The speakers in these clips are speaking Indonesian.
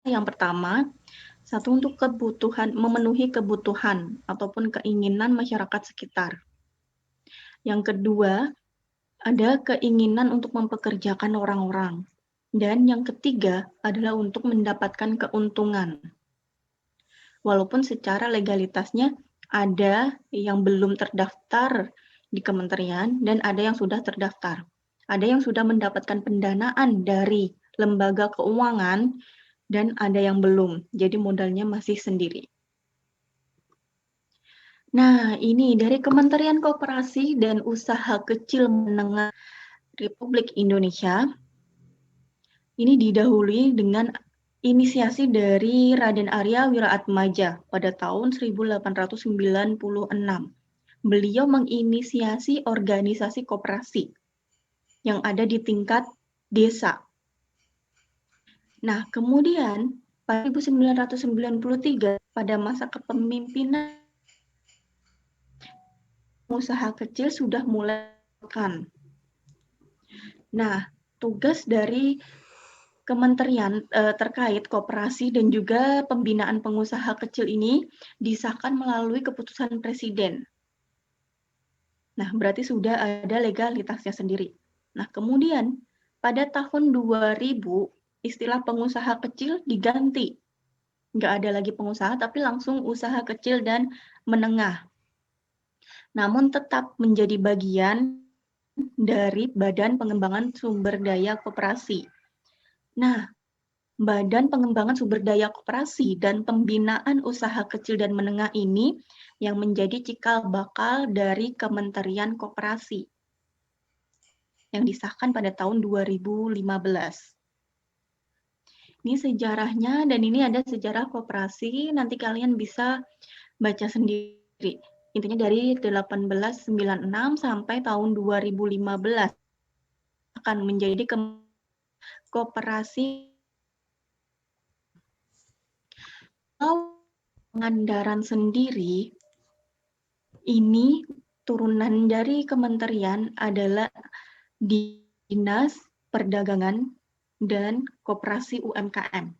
Yang pertama, satu untuk memenuhi kebutuhan ataupun keinginan masyarakat sekitar. Yang kedua, ada keinginan untuk mempekerjakan orang-orang. Dan yang ketiga adalah untuk mendapatkan keuntungan. Walaupun secara legalitasnya ada yang belum terdaftar di kementerian dan ada yang sudah terdaftar. Ada yang sudah mendapatkan pendanaan dari lembaga keuangan dan ada yang belum. Jadi modalnya masih sendiri. Nah, ini dari Kementerian Koperasi dan Usaha Kecil Menengah Republik Indonesia. Ini didahului dengan inisiasi dari Raden Arya Wiraatmaja pada tahun 1896. Beliau menginisiasi organisasi koperasi yang ada di tingkat desa. Nah, kemudian pada 1993 pada masa kepemimpinan usaha kecil sudah mulai kan. Nah, tugas dari kementerian terkait koperasi dan juga pembinaan pengusaha kecil ini disahkan melalui keputusan presiden. Nah, berarti sudah ada legalitasnya sendiri. Nah, kemudian pada tahun 2000 istilah pengusaha kecil diganti. Nggak ada lagi pengusaha, tapi langsung usaha kecil dan menengah. Namun tetap menjadi bagian dari Badan Pengembangan Sumber Daya Koperasi. Nah, Badan Pengembangan Sumber Daya Koperasi dan Pembinaan Usaha Kecil dan Menengah ini yang menjadi cikal bakal dari Kementerian Koperasi yang disahkan pada tahun 2015. Ini sejarahnya dan ini ada sejarah koperasi, nanti kalian bisa baca sendiri. Intinya dari 1896 sampai tahun 2015 akan menjadi koperasi. Pangandaran sendiri ini turunan dari kementerian adalah Dinas Perdagangan dan Koperasi UMKM.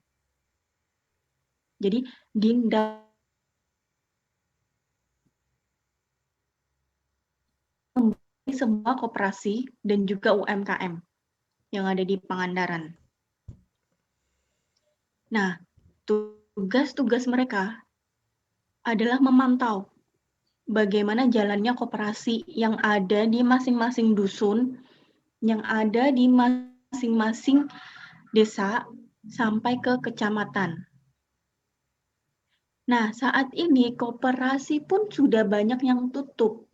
Jadi Dinda memiliki semua koperasi dan juga UMKM yang ada di Pangandaran. Nah, tugas-tugas mereka adalah memantau bagaimana jalannya koperasi yang ada di masing-masing dusun, yang ada di masing-masing desa sampai ke kecamatan. Nah, saat ini koperasi pun sudah banyak yang tutup.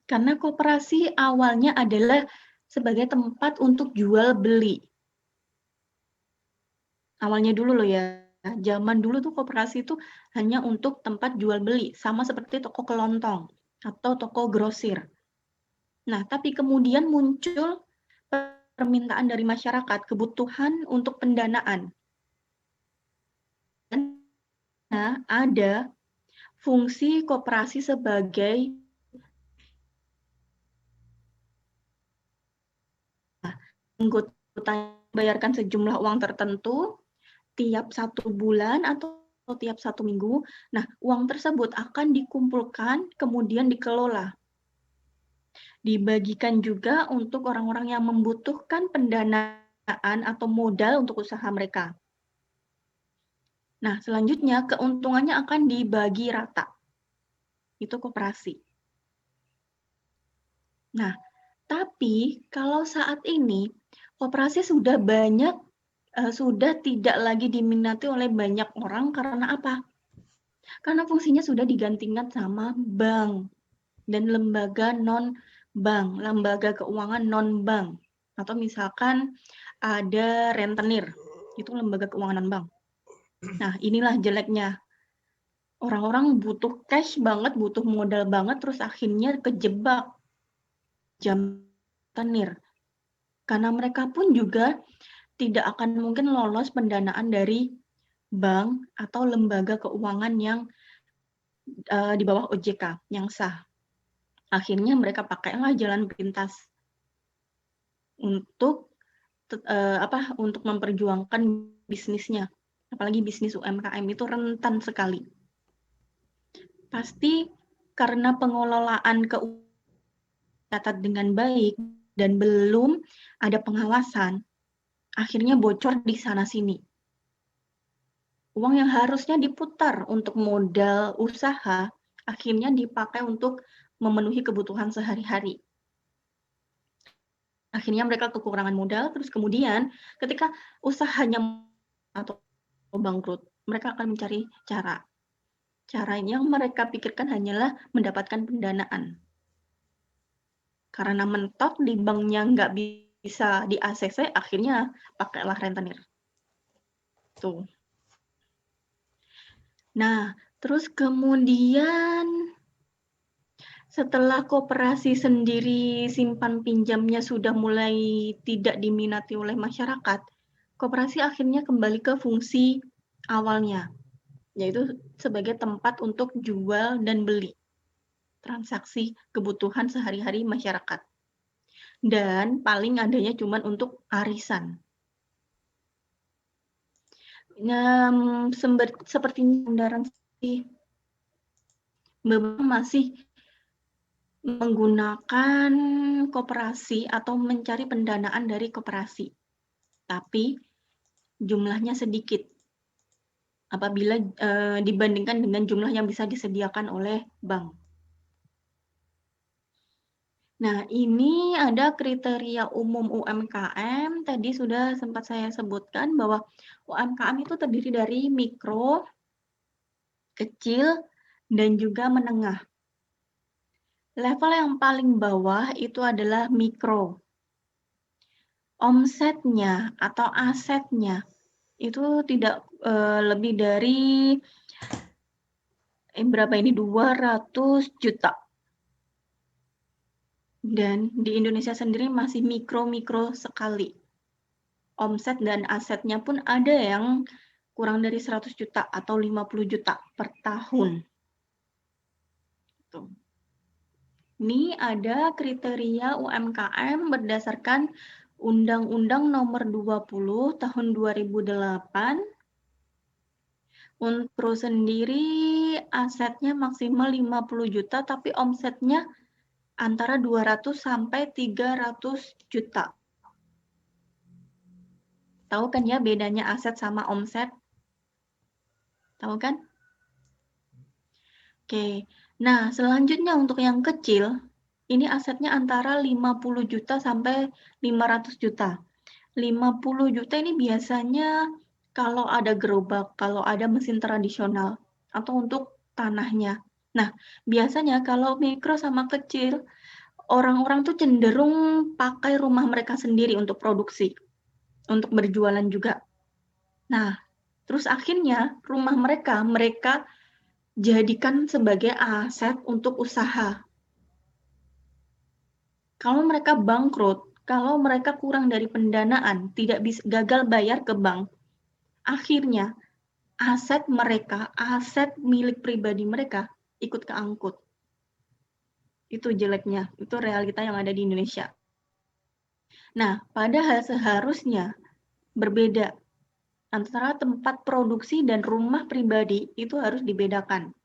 Karena koperasi awalnya adalah sebagai tempat untuk jual beli. Awalnya dulu loh ya, zaman dulu tuh koperasi itu hanya untuk tempat jual beli, sama seperti toko kelontong atau toko grosir. Nah, tapi kemudian muncul permintaan dari masyarakat, kebutuhan untuk pendanaan. Nah, ada fungsi koperasi sebagai anggota bayarkan sejumlah uang tertentu tiap 1 bulan atau tiap 1 minggu. Nah, uang tersebut akan dikumpulkan kemudian dikelola. Dibagikan juga untuk orang-orang yang membutuhkan pendanaan atau modal untuk usaha mereka. Nah, selanjutnya keuntungannya akan dibagi rata. Itu koperasi. Nah, tapi kalau saat ini koperasi sudah tidak lagi diminati oleh banyak orang karena apa? Karena fungsinya sudah digantikan sama bank dan lembaga non-bank, lembaga keuangan non-bank. Atau misalkan ada rentenir, itu lembaga keuangan non-bank. Nah, inilah jeleknya. Orang-orang butuh cash banget, butuh modal banget, terus akhirnya kejebak jam rentenir. Karena mereka pun juga tidak akan mungkin lolos pendanaan dari bank atau lembaga keuangan yang di bawah OJK yang sah. Akhirnya mereka pakailah jalan pintas untuk untuk memperjuangkan bisnisnya. Apalagi bisnis UMKM itu rentan sekali. Pasti karena pengelolaan catat dengan baik dan belum ada pengawasan, akhirnya bocor di sana-sini. Uang yang harusnya diputar untuk modal usaha, akhirnya dipakai untuk memenuhi kebutuhan sehari-hari. Akhirnya mereka kekurangan modal, terus kemudian ketika usahanya atau bangkrut, mereka akan mencari cara. Cara yang mereka pikirkan hanyalah mendapatkan pendanaan. Karena mentok di banknya nggak bisa di ACC, akhirnya pakailah rentenir. Tuh. Nah, terus kemudian setelah koperasi sendiri simpan pinjamnya sudah mulai tidak diminati oleh masyarakat, koperasi akhirnya kembali ke fungsi awalnya, yaitu sebagai tempat untuk jual dan beli, transaksi kebutuhan sehari-hari masyarakat. Dan paling adanya cuma untuk arisan. Seperti kendaraan masih menggunakan koperasi atau mencari pendanaan dari koperasi, tapi jumlahnya sedikit apabila dibandingkan dengan jumlah yang bisa disediakan oleh bank. Nah, ini ada kriteria umum UMKM. Tadi sudah sempat saya sebutkan bahwa UMKM itu terdiri dari mikro, kecil, dan juga menengah. Level yang paling bawah itu adalah mikro. Omsetnya atau asetnya itu tidak lebih dari berapa ini 200 juta. Dan di Indonesia sendiri masih mikro sekali. Omset dan asetnya pun ada yang kurang dari 100 juta atau 50 juta per tahun. Tuh. Ini ada kriteria UMKM berdasarkan Undang-Undang Nomor 20 Tahun 2008. Untuk pro sendiri asetnya maksimal 50 juta tapi omsetnya antara 200 sampai 300 juta. Tahu kan ya bedanya aset sama omset? Tahu kan? Oke. Nah, selanjutnya untuk yang kecil, ini asetnya antara 50 juta sampai 500 juta. 50 juta ini biasanya kalau ada gerobak, kalau ada mesin tradisional, atau untuk tanahnya. Nah, biasanya kalau mikro sama kecil, orang-orang tuh cenderung pakai rumah mereka sendiri untuk produksi, untuk berjualan juga. Nah, terus akhirnya rumah mereka jadikan sebagai aset untuk usaha. Kalau mereka bangkrut, kalau mereka kurang dari pendanaan, tidak bisa gagal bayar ke bank, akhirnya aset mereka, aset milik pribadi mereka ikut keangkut. Itu jeleknya, itu realita yang ada di Indonesia. Nah, padahal seharusnya berbeda antara tempat produksi dan rumah pribadi itu harus dibedakan.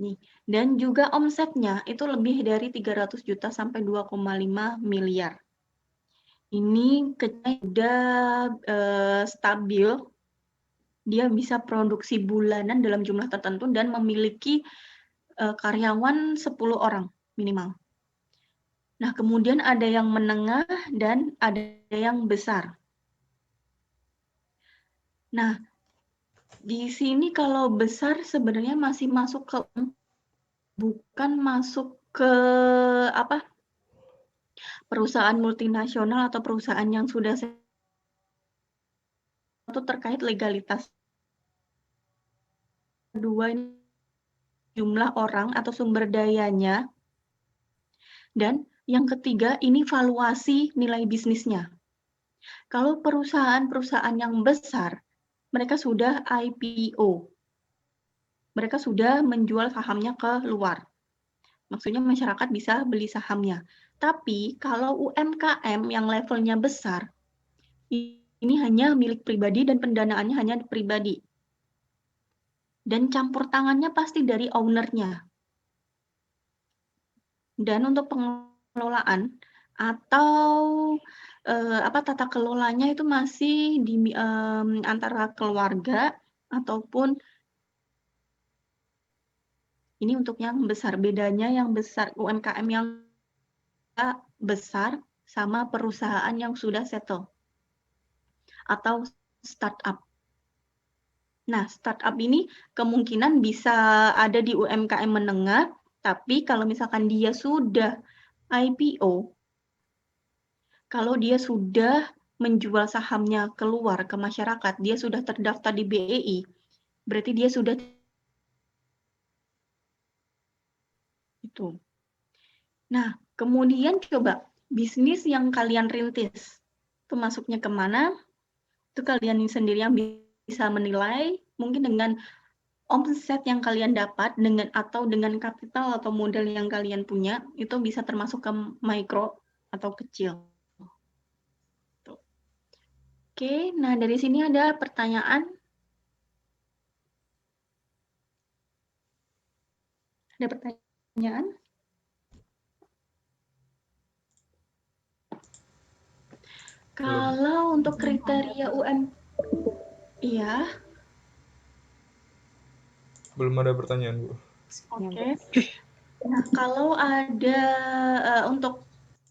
Nih, dan juga omsetnya itu lebih dari 300 juta sampai 2,5 miliar. Ini sudah stabil, dia bisa produksi bulanan dalam jumlah tertentu dan memiliki karyawan 10 orang minimal. Nah, kemudian ada yang menengah dan ada yang besar. Nah, di sini kalau besar sebenarnya masih masuk ke bukan masuk ke perusahaan multinasional atau perusahaan yang sudah itu terkait legalitas. Kedua, jumlah orang atau sumber dayanya. Dan yang ketiga, ini valuasi nilai bisnisnya. Kalau perusahaan-perusahaan yang besar, mereka sudah IPO. Mereka sudah menjual sahamnya ke luar. Maksudnya masyarakat bisa beli sahamnya. Tapi kalau UMKM yang levelnya besar, ini hanya milik pribadi dan pendanaannya hanya pribadi. Dan campur tangannya pasti dari owner-nya. Dan untuk pengelolaan atau tata kelolanya itu masih di antara keluarga ataupun ini untuk yang besar. Bedanya yang besar UMKM yang besar sama perusahaan yang sudah settle atau startup. Nah, startup ini kemungkinan bisa ada di UMKM menengah, tapi kalau misalkan dia sudah IPO, kalau dia sudah menjual sahamnya keluar ke masyarakat, dia sudah terdaftar di BEI, berarti dia sudah itu. Nah, kemudian coba bisnis yang kalian rintis, itu masuknya kemana? Itu kalian sendiri yang bisa menilai, mungkin dengan omset yang kalian dapat dengan atau dengan kapital atau modal yang kalian punya, itu bisa termasuk ke mikro atau kecil. Tuh. Oke, nah dari sini ada pertanyaan. Ada pertanyaan? Kalau untuk kriteria iya. Belum ada pertanyaan, Bu. Oke. Nah, kalau ada untuk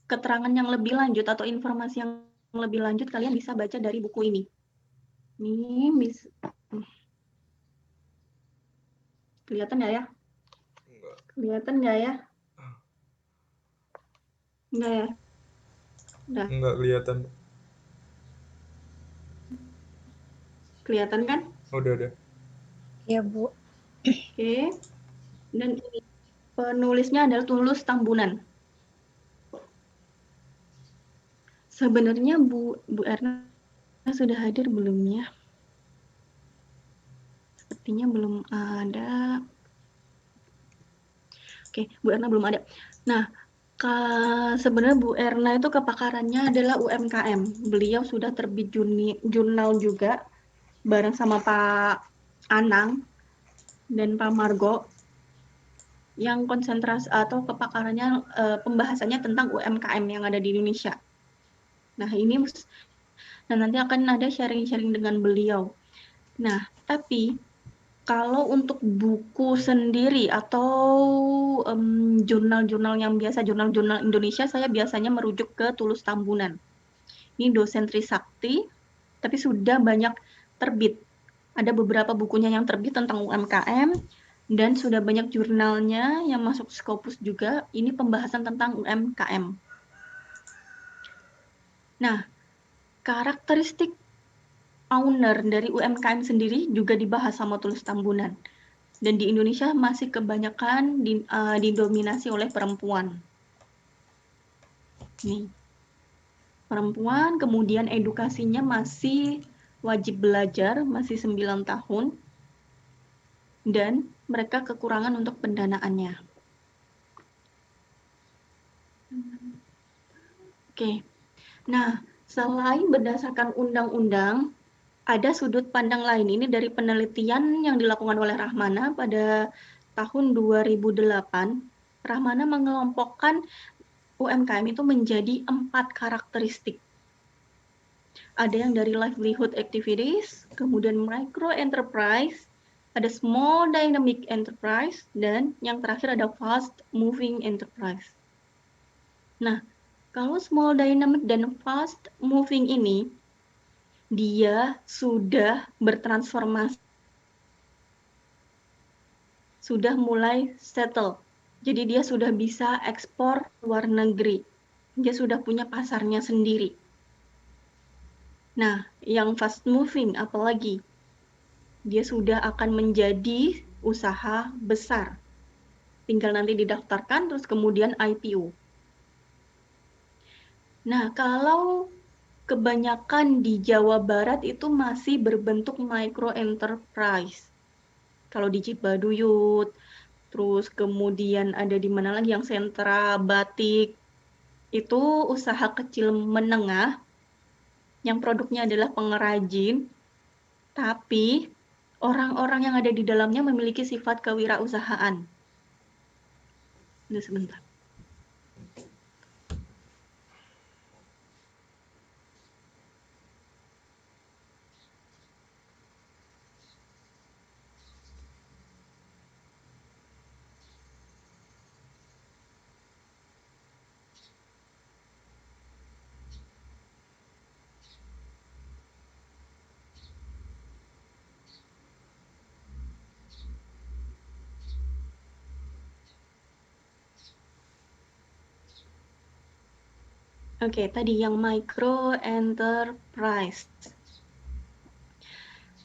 keterangan yang lebih lanjut atau informasi yang lebih lanjut, kalian bisa baca dari buku ini. Ini bisa kelihatan nggak ya? Enggak. Kelihatan nggak ya? Nggak ya? Udah. Enggak kelihatan. Kelihatan kan? Udah. Iya, Bu. Oke. Dan ini penulisnya adalah Tulus Tambunan. Sebenarnya Bu Erna sudah hadir belum ya? Sepertinya belum ada. Oke, Bu Erna belum ada. Nah, sebenarnya Bu Erna itu kepakarannya adalah UMKM. Beliau sudah terbit jurnal juga bareng sama Pak Anang dan Pak Margo yang konsentrasi atau kepakarannya pembahasannya tentang UMKM yang ada di Indonesia. Nah, ini nanti akan ada sharing-sharing dengan beliau. Nah, tapi kalau untuk buku sendiri atau jurnal-jurnal yang biasa, jurnal-jurnal Indonesia, saya biasanya merujuk ke Tulus Tambunan. Ini dosen Trisakti, tapi sudah banyak terbit. Ada beberapa bukunya yang terbit tentang UMKM, dan sudah banyak jurnalnya yang masuk Scopus juga. Ini pembahasan tentang UMKM. Nah, karakteristik owner dari UMKM sendiri juga dibahas sama Tulus Tambunan. Dan di Indonesia masih kebanyakan didominasi oleh perempuan. Nih, perempuan, kemudian edukasinya masih wajib belajar, masih 9 tahun, dan mereka kekurangan untuk pendanaannya. Oke, nah selain berdasarkan undang-undang, ada sudut pandang lain. Ini dari penelitian yang dilakukan oleh Rahmana pada tahun 2008. Rahmana mengelompokkan UMKM itu menjadi 4 karakteristik. Ada yang dari livelihood activities, kemudian micro enterprise, ada small dynamic enterprise, dan yang terakhir ada fast moving enterprise. Nah, kalau small dynamic dan fast moving ini, dia sudah bertransformasi, sudah mulai settle. Jadi dia sudah bisa ekspor luar negeri. Dia sudah punya pasarnya sendiri. Nah, yang fast moving apalagi? Dia sudah akan menjadi usaha besar. Tinggal nanti didaftarkan, terus kemudian IPO. Nah, kalau kebanyakan di Jawa Barat itu masih berbentuk micro enterprise. Kalau di Cibaduyut, terus kemudian ada di mana lagi yang sentra batik, itu usaha kecil menengah yang produknya adalah pengrajin, tapi orang-orang yang ada di dalamnya memiliki sifat kewirausahaan. Ini sebentar. Oke, tadi yang micro enterprise.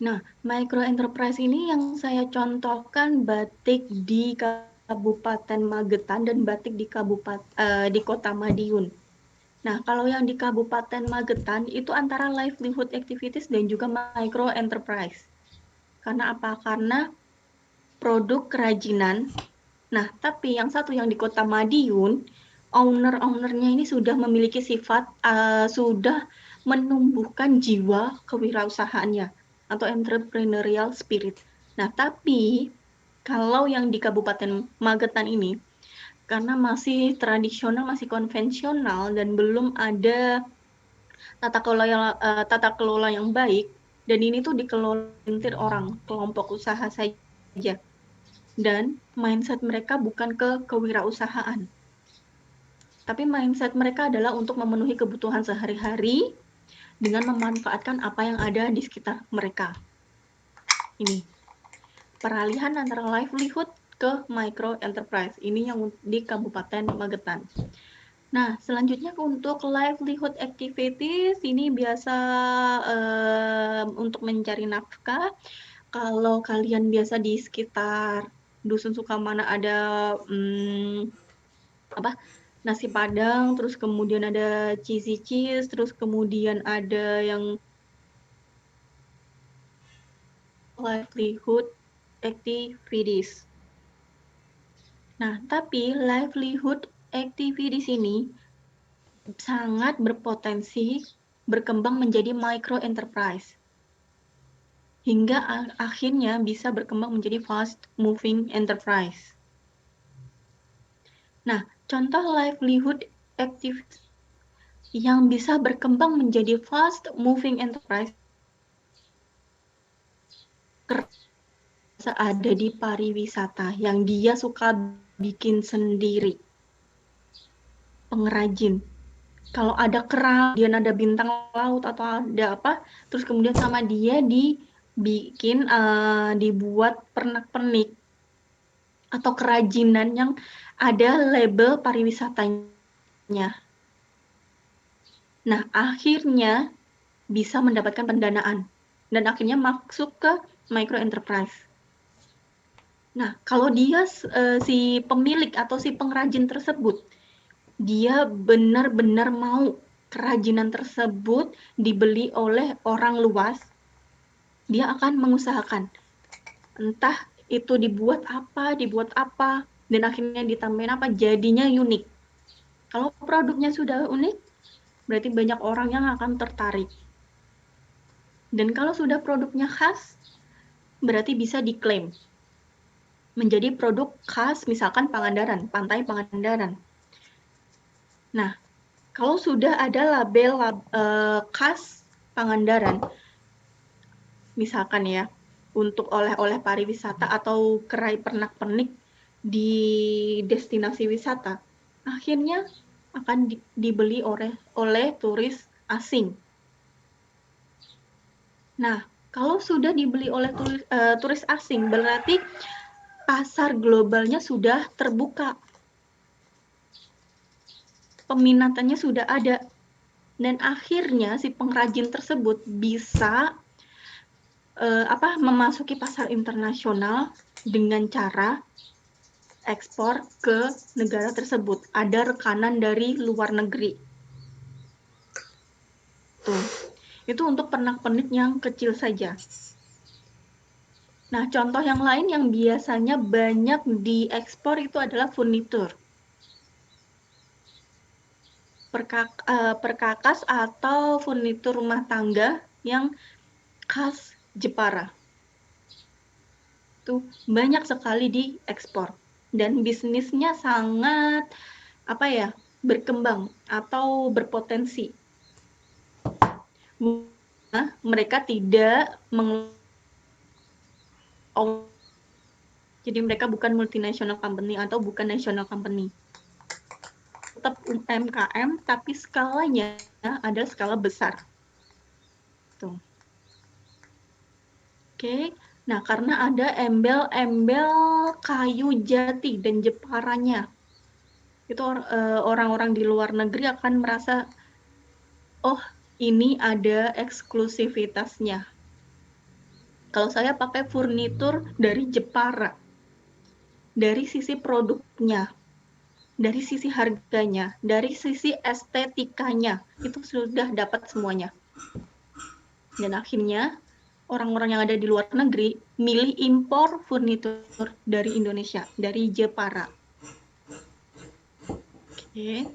Nah, micro enterprise ini yang saya contohkan batik di Kabupaten Magetan dan batik di di Kota Madiun. Nah, kalau yang di Kabupaten Magetan itu antara livelihood activities dan juga micro enterprise. Karena apa? Karena produk kerajinan. Nah, tapi yang satu yang di Kota Madiun, owner-ownernya ini sudah memiliki sifat, sudah menumbuhkan jiwa kewirausahaannya atau entrepreneurial spirit. Nah, tapi kalau yang di Kabupaten Magetan ini, karena masih tradisional, masih konvensional dan belum ada tata kelola yang baik, dan ini tuh dikelola orang, kelompok usaha saja. Dan mindset mereka bukan ke kewirausahaan. Tapi mindset mereka adalah untuk memenuhi kebutuhan sehari-hari dengan memanfaatkan apa yang ada di sekitar mereka. Ini peralihan antara livelihood ke micro enterprise. Ini yang di Kabupaten Magetan. Nah, selanjutnya untuk livelihood activities ini biasa untuk mencari nafkah. Kalau kalian biasa di sekitar Dusun Sukamana ada nasi Padang, terus kemudian ada cheesy cheese, terus kemudian ada yang livelihood activities. Nah, tapi livelihood activities ini sangat berpotensi berkembang menjadi micro enterprise. Hingga akhirnya bisa berkembang menjadi fast moving enterprise. Nah, contoh livelihood activities yang bisa berkembang menjadi fast moving enterprise ada di pariwisata yang dia suka bikin sendiri. Pengrajin. Kalau ada kerang, dia ada bintang laut atau ada apa, terus kemudian sama dia dibikin, dibuat pernak-pernik atau kerajinan yang ada label pariwisatanya. Nah, akhirnya bisa mendapatkan pendanaan dan akhirnya masuk ke micro enterprise. Nah, kalau dia si pemilik atau si pengrajin tersebut, dia benar-benar mau kerajinan tersebut dibeli oleh orang luas, dia akan mengusahakan. Entah itu dibuat apa, dan akhirnya ditambahin apa, jadinya unik. Kalau produknya sudah unik, berarti banyak orang yang akan tertarik. Dan kalau sudah produknya khas, berarti bisa diklaim menjadi produk khas, misalkan Pangandaran, Pantai Pangandaran. Nah, kalau sudah ada label khas Pangandaran, misalkan ya, untuk oleh-oleh pariwisata atau gerai pernak-pernik di destinasi wisata, akhirnya akan dibeli oleh turis asing. Nah, kalau sudah dibeli oleh turis asing, berarti pasar globalnya sudah terbuka. Peminatannya sudah ada. Dan akhirnya si pengrajin tersebut bisa memasuki pasar internasional dengan cara ekspor ke negara tersebut. Ada rekanan dari luar negeri. Tuh. Itu untuk pernak-pernik yang kecil saja. Nah, contoh yang lain yang biasanya banyak diekspor itu adalah furnitur. Perkakas atau furnitur rumah tangga yang khas Jepara. Itu banyak sekali diekspor. Dan bisnisnya sangat berkembang atau berpotensi. Mereka tidak jadi mereka bukan multinational company atau bukan national company. Tetap UMKM, tapi skalanya adalah skala besar. Tuh. Oke, nah karena ada embel-embel kayu jati dan Jeparanya, itu orang-orang di luar negeri akan merasa, oh ini ada eksklusivitasnya. Kalau saya pakai furnitur dari Jepara, dari sisi produknya, dari sisi harganya, dari sisi estetikanya, itu sudah dapat semuanya. Dan akhirnya, orang-orang yang ada di luar negeri milih impor furnitur dari Indonesia, dari Jepara. Oke,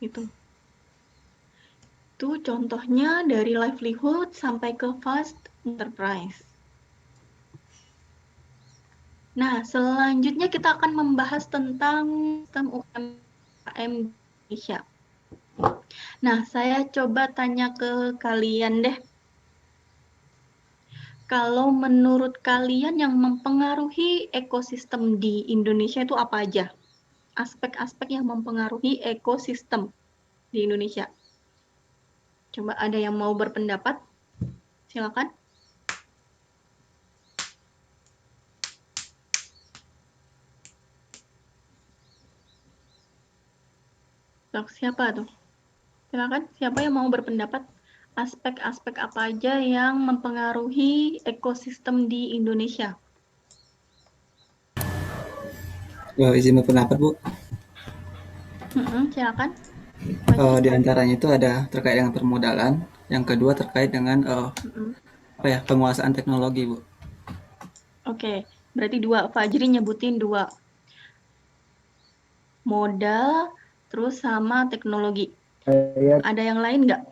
itu. Itu contohnya dari livelihood sampai ke fast enterprise. Nah, selanjutnya kita akan membahas tentang sistem UMKM Indonesia. Nah, saya coba tanya ke kalian deh. Kalau menurut kalian yang mempengaruhi ekosistem di Indonesia itu apa aja? Aspek-aspek yang mempengaruhi ekosistem di Indonesia. Coba ada yang mau berpendapat? Silakan. Siapa tuh? Silakan, siapa yang mau berpendapat? Aspek-aspek apa aja yang mempengaruhi ekosistem di Indonesia? Izin berpendapat, Bu. Silakan. Di antaranya itu ada terkait dengan permodalan, yang kedua terkait dengan penguasaan teknologi, Bu. Oke, berarti dua. Fajri nyebutin dua. Modal, terus sama teknologi. Ada yang lain nggak?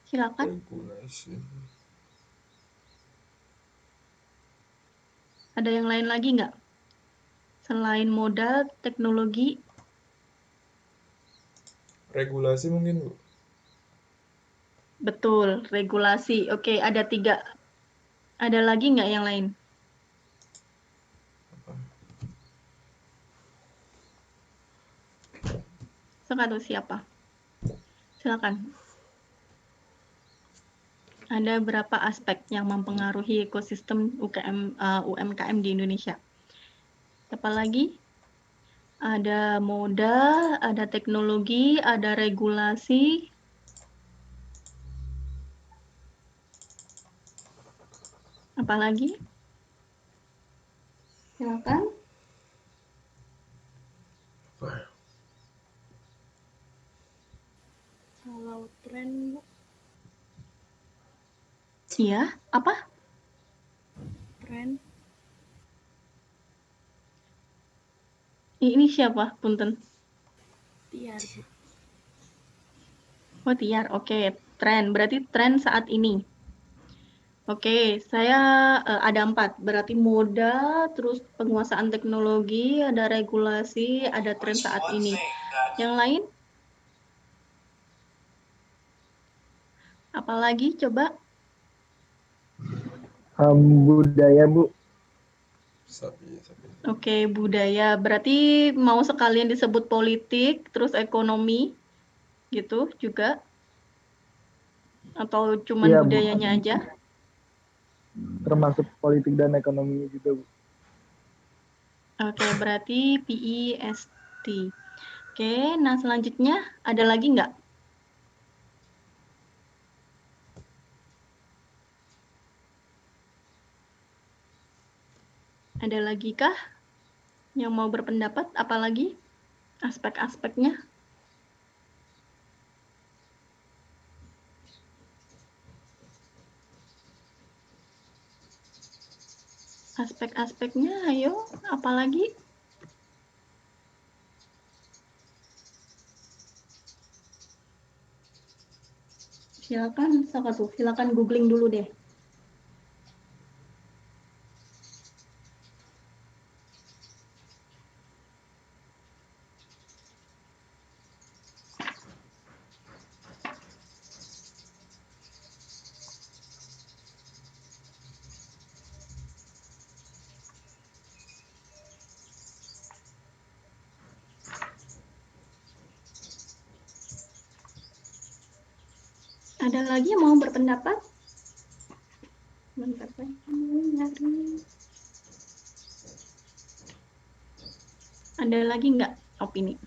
Silakan. Regulasi. Ada yang lain lagi nggak? Selain modal, teknologi. Regulasi mungkin, Bu. Betul, regulasi. Oke, ada 3. Ada lagi nggak yang lain? Atau siapa? Silakan. Ada berapa aspek yang mempengaruhi ekosistem UMKM di Indonesia? Apa lagi? Ada modal, ada teknologi, ada regulasi. Apa lagi? Silakan. Kalau tren, Bu. Iya, apa? Tren. Ini siapa, Punten? Tiar, Bu. Oh, Tiar. Oke, tren. Berarti tren saat ini. Oke, saya ada 4. Berarti modal, terus penguasaan teknologi, ada regulasi, ada tren saat ini. Yang lain? Apalagi coba? Budaya, Bu. Sapi. Oke, budaya. Berarti mau sekalian disebut politik, terus ekonomi, gitu juga? Atau cuman Iya, Bu. budayanya aja? Termasuk politik dan ekonomi juga, Bu. Oke, berarti PEST. Oke, nah selanjutnya ada lagi nggak? Ada lagi kah yang mau berpendapat? Apalagi aspek-aspeknya? Aspek-aspeknya, ayo, apalagi? Silakan googling dulu deh. Ada lagi yang mau berpendapat? Bentar, saya mau nyari. Ada lagi nggak opini?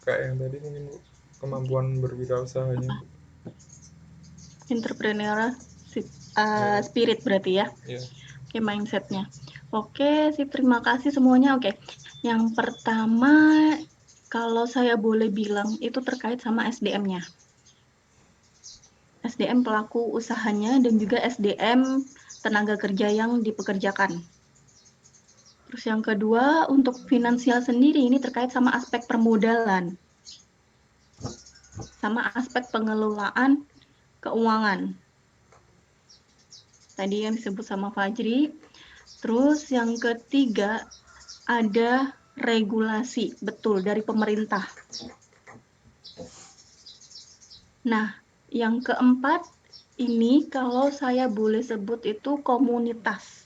Kayak yang tadi mungkin Bu, kemampuan berwirausaha-nya Bu. Entrepreneurial spirit berarti ya? Iya. Oke, mindset-nya. Oke, sip, terima kasih semuanya. Oke, yang pertama kalau saya boleh bilang itu terkait sama SDM-nya. SDM pelaku usahanya dan juga SDM tenaga kerja yang dipekerjakan. Terus yang kedua, untuk finansial sendiri ini terkait sama aspek permodalan, sama aspek pengelolaan keuangan. Tadi yang disebut sama Fajri. Terus yang ketiga, ada regulasi, betul, dari pemerintah. Nah, yang keempat, ini kalau saya boleh sebut itu komunitas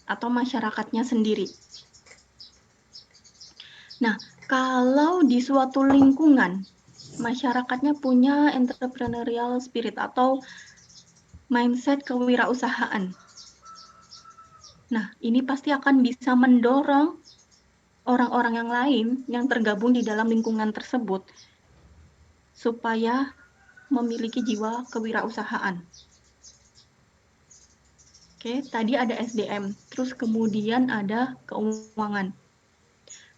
atau masyarakatnya sendiri. Nah, kalau di suatu lingkungan, masyarakatnya punya entrepreneurial spirit atau mindset kewirausahaan. Nah, ini pasti akan bisa mendorong orang-orang yang lain yang tergabung di dalam lingkungan tersebut supaya memiliki jiwa kewirausahaan. Oke, tadi ada SDM, terus kemudian ada keuangan.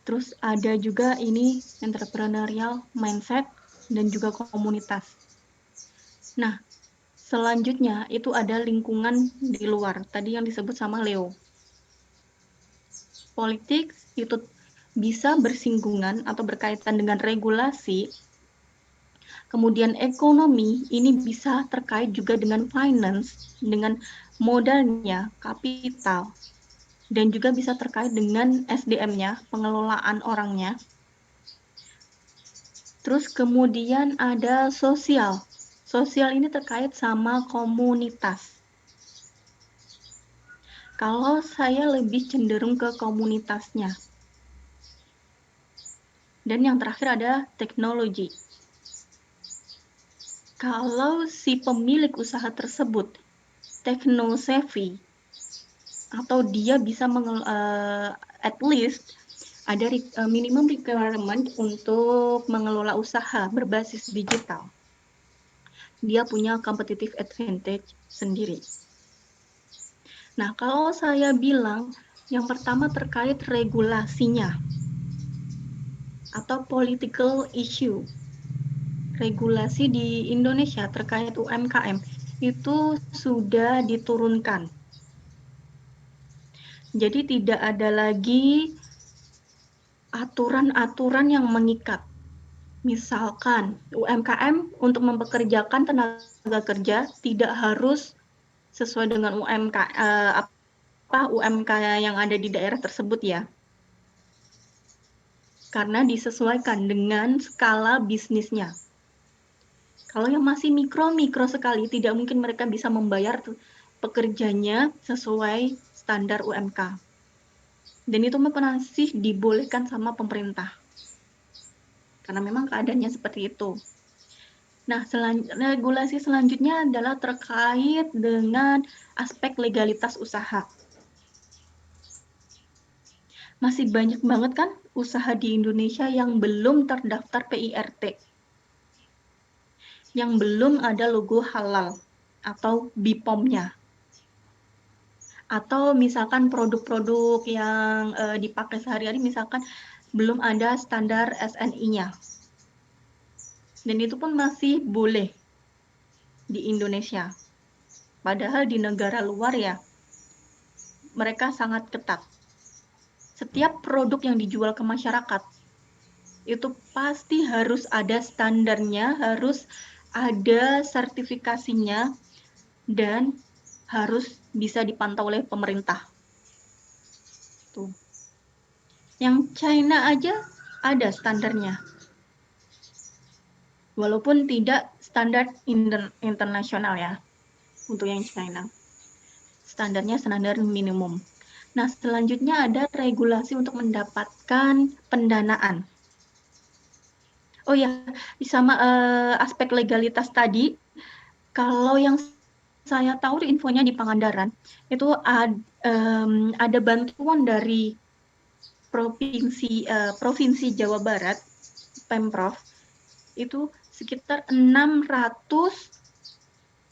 Terus ada juga ini entrepreneurial mindset dan juga komunitas. Nah, selanjutnya itu ada lingkungan di luar, tadi yang disebut sama Leo. Politik itu bisa bersinggungan atau berkaitan dengan regulasi. Kemudian ekonomi ini bisa terkait juga dengan finance, dengan modalnya, kapital, dan juga bisa terkait dengan SDM-nya, pengelolaan orangnya. Terus kemudian ada sosial. Sosial ini terkait sama komunitas. Kalau saya lebih cenderung ke komunitasnya. Dan yang terakhir ada teknologi. Kalau si pemilik usaha tersebut techno-savvy, atau dia bisa at least ada minimum requirement untuk mengelola usaha berbasis digital. Dia punya competitive advantage sendiri. Nah, kalau saya bilang yang pertama terkait regulasinya atau political issue. Regulasi di Indonesia terkait UMKM itu sudah diturunkan. Jadi tidak ada lagi aturan-aturan yang mengikat. Misalkan UMKM untuk mempekerjakan tenaga kerja tidak harus sesuai dengan UMK yang ada di daerah tersebut ya. karena disesuaikan dengan skala bisnisnya. Kalau yang masih mikro sekali, tidak mungkin mereka bisa membayar pekerjanya sesuai standar UMK. Dan itu masih dibolehkan sama pemerintah. Karena memang keadaannya seperti itu. Nah, regulasi selanjutnya adalah terkait dengan aspek legalitas usaha. Masih banyak banget kan usaha di Indonesia yang belum terdaftar PIRT. Yang belum ada logo halal atau BPOM-nya. Atau misalkan produk-produk yang dipakai sehari-hari misalkan belum ada standar SNI-nya. Dan itu pun masih boleh di Indonesia. Padahal di negara luar ya, mereka sangat ketat. Setiap produk yang dijual ke masyarakat, itu pasti harus ada standarnya, harus ada sertifikasinya, dan harus bisa dipantau oleh pemerintah. Tuh. Yang China aja ada standarnya. Walaupun tidak standar internasional ya, untuk yang China. Standarnya standar minimum. Nah, selanjutnya ada regulasi untuk mendapatkan pendanaan. Oh ya, sama aspek legalitas tadi, kalau yang saya tahu infonya di Pangandaran, itu ada bantuan dari Provinsi Jawa Barat, Pemprov, itu sekitar 600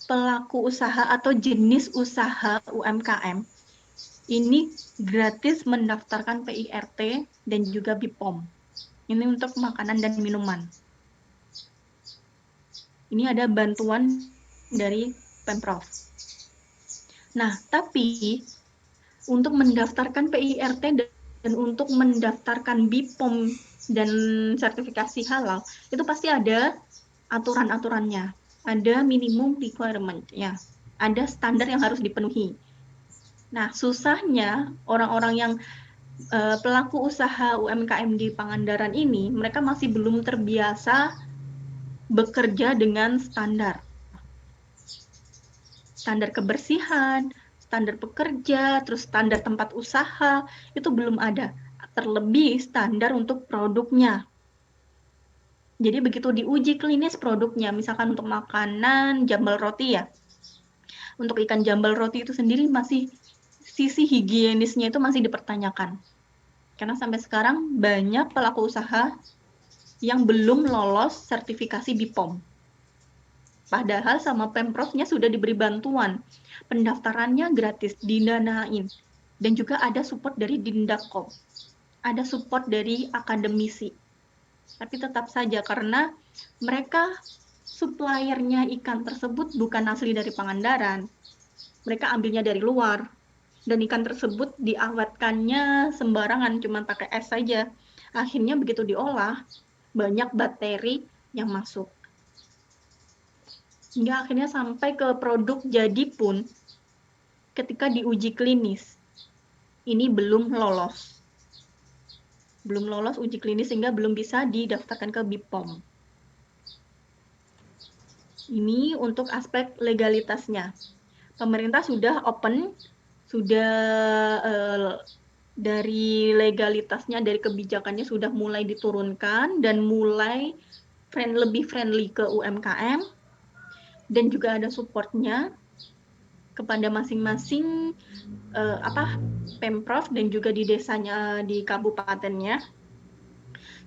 pelaku usaha atau jenis usaha UMKM. Ini gratis mendaftarkan PIRT dan juga BPOM. Ini untuk makanan dan minuman. Ini ada bantuan dari Pemprov. Nah, tapi untuk mendaftarkan PIRT dan untuk mendaftarkan BPOM dan sertifikasi halal, itu pasti ada aturan-aturannya. Ada minimum requirement-nya. Ada standar yang harus dipenuhi. Nah, susahnya orang-orang yang pelaku usaha UMKM di Pangandaran ini, mereka masih belum terbiasa bekerja dengan standar. Standar kebersihan, standar pekerja, terus standar tempat usaha, itu belum ada. Terlebih standar untuk produknya. Jadi begitu diuji klinis produknya, misalkan untuk makanan jambal roti ya. Untuk ikan jambal roti itu sendiri masih sisi higienisnya itu masih dipertanyakan. Karena sampai sekarang banyak pelaku usaha yang belum lolos sertifikasi BPOM. Padahal sama Pemprovnya sudah diberi bantuan. Pendaftarannya gratis, didanain. Dan juga ada support dari Dindakom. Ada support dari akademisi. Tapi tetap saja karena mereka suppliernya ikan tersebut bukan asli dari Pangandaran. Mereka ambilnya dari luar. Dan ikan tersebut diawetkannya sembarangan, cuma pakai es saja. Akhirnya begitu diolah, banyak bakteri yang masuk. Hingga akhirnya sampai ke produk jadi pun, ketika diuji klinis, ini belum lolos. Belum lolos uji klinis sehingga belum bisa didaftarkan ke BPOM. Ini untuk aspek legalitasnya. Pemerintah sudah open, sudah dari legalitasnya, dari kebijakannya sudah mulai diturunkan dan mulai lebih friendly ke UMKM dan juga ada supportnya kepada masing-masing Pemprov dan juga di desanya, di kabupatennya.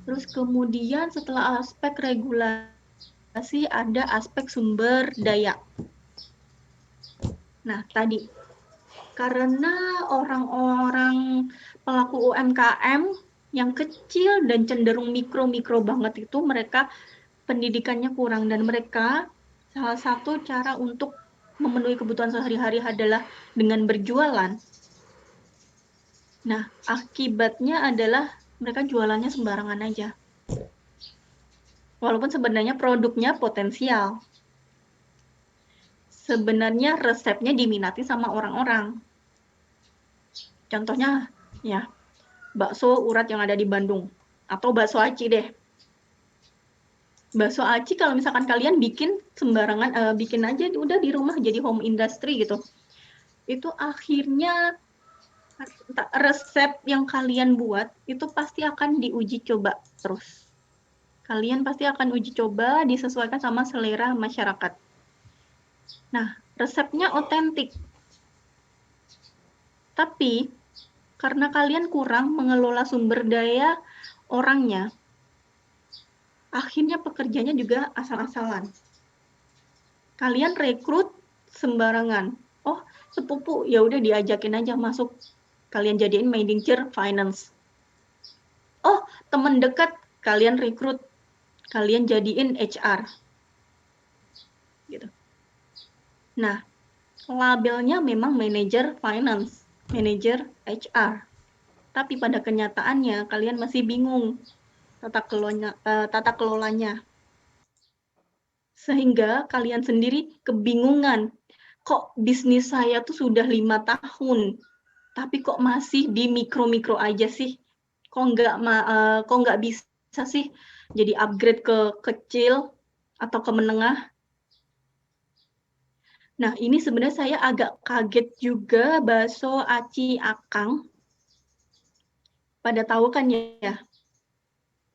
Terus kemudian setelah aspek regulasi ada aspek sumber daya. Nah, tadi karena orang-orang pelaku UMKM yang kecil dan cenderung mikro banget itu mereka pendidikannya kurang dan mereka salah satu cara untuk memenuhi kebutuhan sehari-hari adalah dengan berjualan. Nah, akibatnya adalah mereka jualannya sembarangan aja. Walaupun sebenarnya produknya potensial. Sebenarnya resepnya diminati sama orang-orang. Contohnya ya, bakso urat yang ada di Bandung atau bakso aci deh. Bakso aci kalau misalkan kalian bikin sembarangan, bikin aja udah di rumah jadi home industry gitu. Itu akhirnya resep yang kalian buat itu pasti akan diuji coba terus. Kalian pasti akan uji coba disesuaikan sama selera masyarakat. Nah, resepnya otentik. Tapi karena kalian kurang mengelola sumber daya orangnya, akhirnya pekerjanya juga asal-asalan. Kalian rekrut sembarangan. Oh, sepupu, ya udah diajakin aja masuk. Kalian jadiin manager finance. Oh, teman dekat kalian rekrut. Kalian jadiin HR. Gitu. Nah, labelnya memang manager finance, manager HR. Tapi pada kenyataannya kalian masih bingung tata kelolanya. Sehingga kalian sendiri kebingungan. Kok bisnis saya tuh sudah 5 tahun, tapi kok masih di mikro-mikro aja sih? Kok nggak bisa sih jadi upgrade ke kecil atau ke menengah? Nah, ini sebenarnya saya agak kaget juga bakso aci akang. Pada tahu kan ya?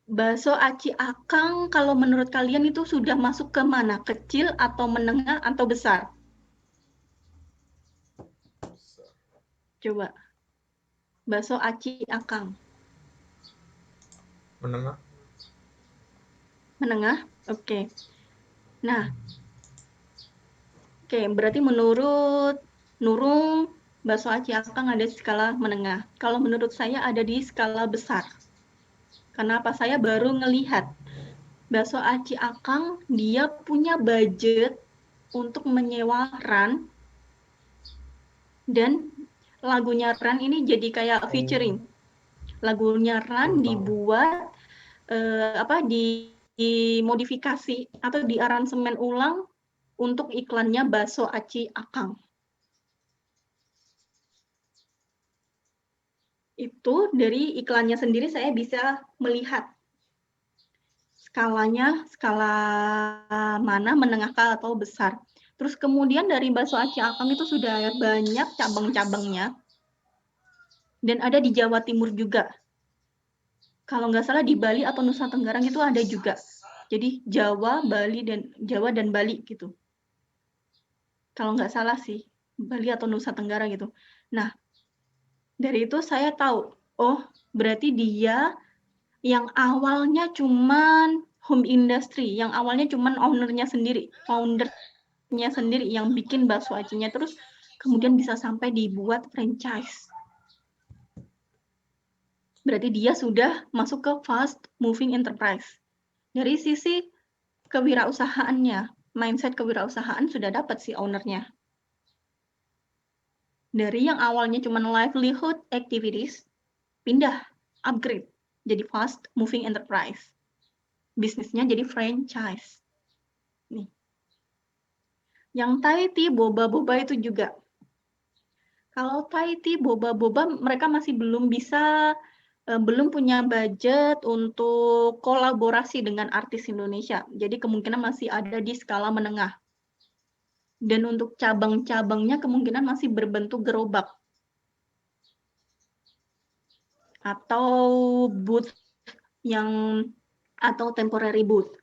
Bakso aci akang kalau menurut kalian itu sudah masuk ke mana? Kecil atau menengah atau besar? Coba. Bakso aci akang. Menengah. Menengah? Oke. Nah, berarti menurut Nurung, bakso aci akang ada di skala menengah. Kalau menurut saya ada di skala besar. Kenapa? Saya baru ngelihat bakso aci akang dia punya budget untuk menyewa Ran, dan lagunya Ran ini jadi kayak featuring. Lagunya Ran dibuat dimodifikasi atau diaransemen ulang untuk iklannya bakso aci akang. Itu dari iklannya sendiri saya bisa melihat skalanya, skala mana, menengah atau besar. Terus kemudian dari bakso aci akang itu sudah banyak cabang-cabangnya dan ada di Jawa Timur juga. Kalau nggak salah di Bali atau Nusa Tenggara itu ada juga. Jadi Jawa, dan Bali gitu. Kalau nggak salah sih, Bali atau Nusa Tenggara gitu. Nah, dari itu saya tahu, oh berarti dia yang awalnya cuman home industry, yang awalnya cuman foundernya sendiri yang bikin bakso acinya, terus kemudian bisa sampai dibuat franchise. Berarti dia sudah masuk ke fast moving enterprise. Dari sisi kewirausahaannya, mindset kewirausahaan sudah dapat si ownernya. Dari yang awalnya cuma livelihood activities, pindah, upgrade, jadi fast moving enterprise. Bisnisnya jadi franchise. Nih. Yang Thai tea, boba-boba itu juga. Kalau Thai tea, boba-boba mereka masih belum punya budget untuk kolaborasi dengan artis Indonesia. Jadi kemungkinan masih ada di skala menengah. Dan untuk cabang-cabangnya kemungkinan masih berbentuk gerobak. Atau booth atau temporary booth.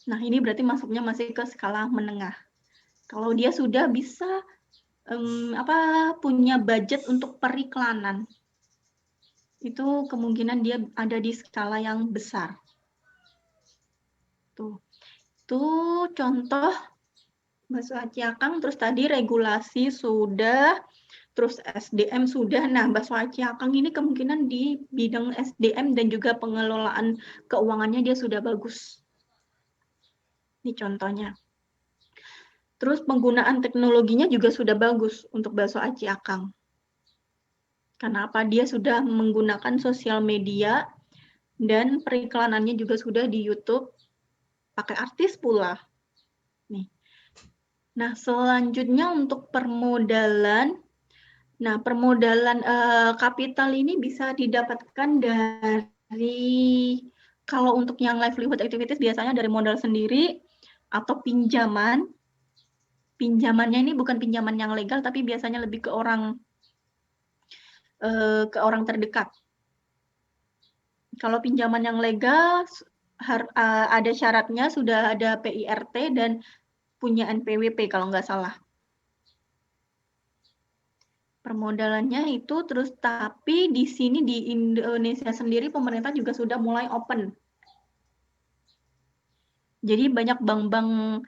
Nah, ini berarti masuknya masih ke skala menengah. Kalau dia sudah bisa punya budget untuk periklanan, itu kemungkinan dia ada di skala yang besar. Tuh contoh bakso aci akang. Terus tadi regulasi sudah, terus SDM sudah. Nah, bakso aci akang ini kemungkinan di bidang SDM dan juga pengelolaan keuangannya dia sudah bagus. Ini contohnya. Terus penggunaan teknologinya juga sudah bagus untuk bakso aci akang. Kenapa? Dia sudah menggunakan sosial media dan periklanannya juga sudah di YouTube, pakai artis pula. Nih. Nah, selanjutnya untuk permodalan. Nah, permodalan kapital ini bisa didapatkan dari kalau untuk yang livelihood activities biasanya dari modal sendiri atau pinjaman. Pinjamannya ini bukan pinjaman yang legal, tapi biasanya lebih ke orang terdekat. Kalau pinjaman yang legal ada syaratnya, sudah ada PIRT dan punya NPWP kalau nggak salah. Permodalannya itu terus, tapi di sini di Indonesia sendiri pemerintah juga sudah mulai open. Jadi banyak bank-bank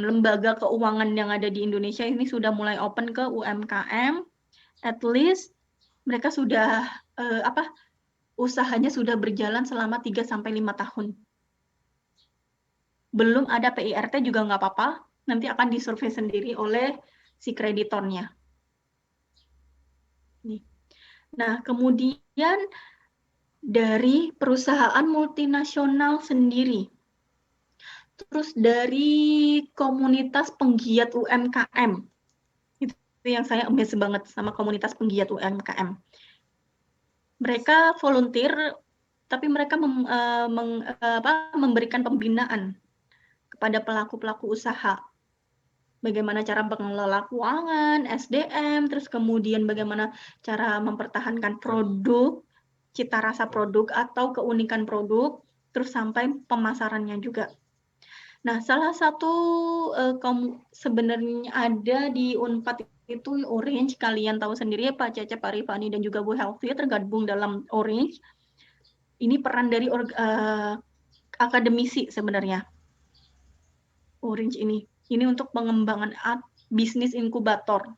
lembaga keuangan yang ada di Indonesia ini sudah mulai open ke UMKM. At least mereka sudah usahanya sudah berjalan selama 3-5 tahun. Belum ada PIRT juga nggak apa-apa, nanti akan disurvei sendiri oleh si kreditornya. Nah, kemudian dari perusahaan multinasional sendiri, terus dari komunitas penggiat UMKM, itu yang saya amazed banget sama komunitas penggiat UMKM. Mereka volunteer, tapi mereka memberikan pembinaan kepada pelaku-pelaku usaha. Bagaimana cara mengelola keuangan, SDM, terus kemudian bagaimana cara mempertahankan produk, cita rasa produk atau keunikan produk, terus sampai pemasarannya juga. Nah, salah satu sebenarnya ada di Unpad itu Orange, kalian tahu sendiri ya, Pak Cecep, Pak Rifani, dan juga Bu Helvi tergabung dalam Orange. Ini peran dari akademisi sebenarnya. Orange ini untuk pengembangan bisnis inkubator,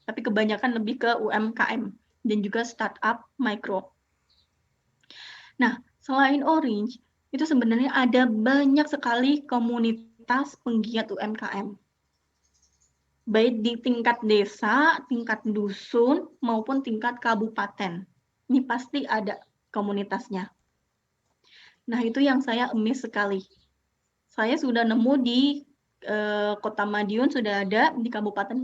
tapi kebanyakan lebih ke UMKM dan juga startup mikro. Nah, selain Orange, itu sebenarnya ada banyak sekali komunitas penggiat UMKM. Baik di tingkat desa, tingkat dusun, maupun tingkat kabupaten. Ini pasti ada komunitasnya. Nah, itu yang saya amazed sekali. Saya sudah nemu di Kota Madiun sudah ada, di Kabupaten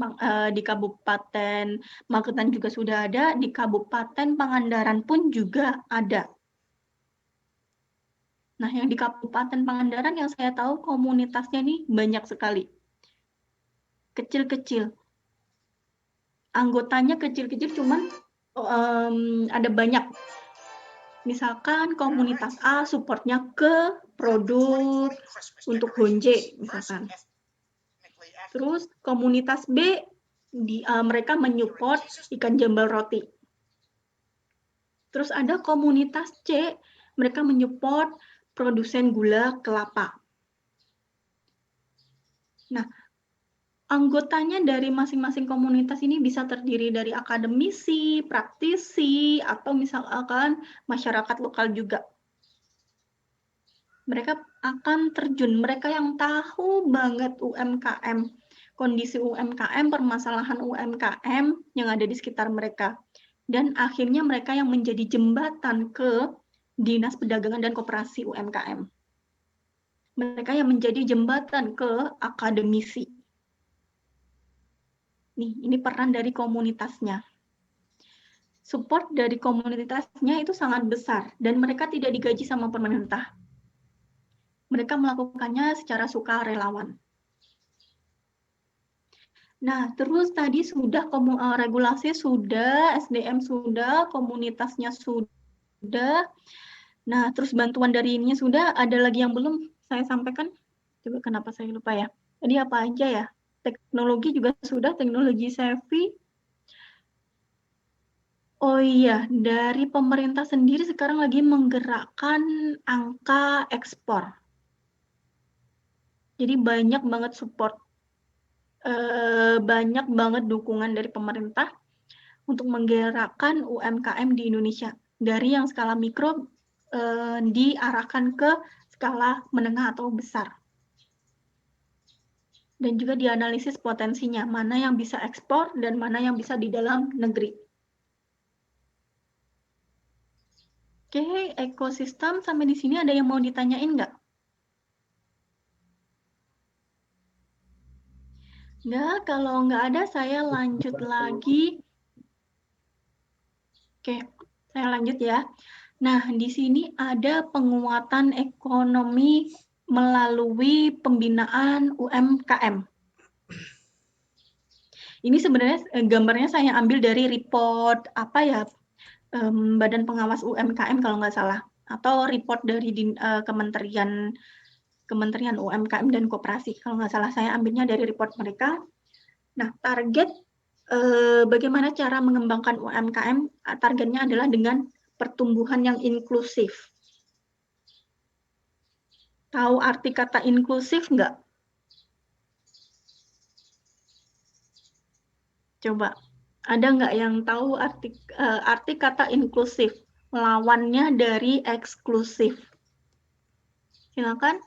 Magetan juga sudah ada, di Kabupaten Pangandaran pun juga ada. Nah, yang di Kabupaten Pangandaran yang saya tahu komunitasnya ini banyak sekali. Kecil-kecil. Anggotanya kecil-kecil, cuman ada banyak. Misalkan komunitas A supportnya ke produk untuk honje, misalkan. Terus komunitas B, mereka menyupport ikan jambal roti. Terus ada komunitas C, mereka menyupport produsen gula kelapa. Nah, anggotanya dari masing-masing komunitas ini bisa terdiri dari akademisi, praktisi, atau misalkan masyarakat lokal juga. Mereka akan terjun, mereka yang tahu banget UMKM, kondisi UMKM, permasalahan UMKM yang ada di sekitar mereka. Dan akhirnya mereka yang menjadi jembatan ke Dinas Perdagangan dan Koperasi UMKM. Mereka yang menjadi jembatan ke akademisi. Nih, ini peran dari komunitasnya. Support dari komunitasnya itu sangat besar, dan mereka tidak digaji sama pemerintah. Mereka melakukannya secara sukarelawan. Nah, terus tadi sudah regulasi sudah, SDM sudah, komunitasnya sudah. Nah, terus bantuan dari ininya sudah, ada lagi yang belum saya sampaikan. Coba kenapa saya lupa ya. Tadi apa aja ya? Teknologi juga sudah, teknologi savvy. Oh iya, dari pemerintah sendiri sekarang lagi menggerakkan angka ekspor. Jadi banyak banget support, banyak banget dukungan dari pemerintah untuk menggerakkan UMKM di Indonesia. Dari yang skala mikro diarahkan ke skala menengah atau besar. Dan juga dianalisis potensinya, mana yang bisa ekspor dan mana yang bisa di dalam negeri. Oke, ekosistem sampai di sini ada yang mau ditanyain nggak? Nggak, kalau nggak ada saya lanjut lagi. Oke, saya lanjut ya. Nah, di sini ada penguatan ekonomi melalui pembinaan UMKM. Ini sebenarnya gambarnya saya ambil dari report Badan Pengawas UMKM kalau nggak salah, atau report dari Kementerian UMKM dan Koperasi kalau nggak salah, saya ambilnya dari report mereka. Nah, target bagaimana cara mengembangkan UMKM, targetnya adalah dengan pertumbuhan yang inklusif. Tahu arti kata inklusif nggak? Coba, ada nggak yang tahu arti kata inklusif? Lawannya dari eksklusif. Silakan.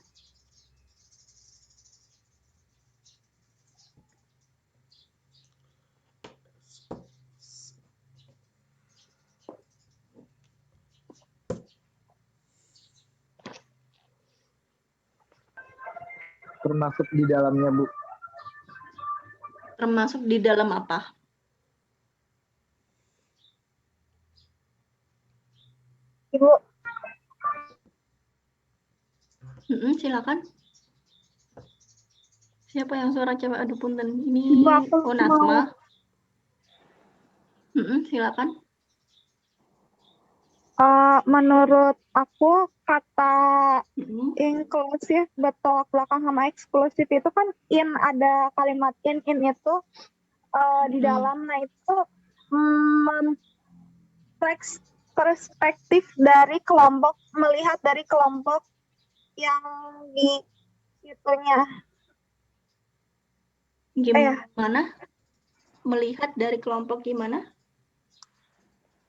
Termasuk di dalamnya, Bu. Termasuk di dalam apa? Ibu, Silakan. Siapa yang suara cewek? Aduh punten. Ini Ibu, aku Nasma. Silakan. menurut aku kata inklusif bertolak belakang sama eksklusif itu kan ada kalimat in itu di dalam, nah itu perspektif dari kelompok, melihat dari kelompok yang di itunya. Gimana? Melihat dari kelompok gimana?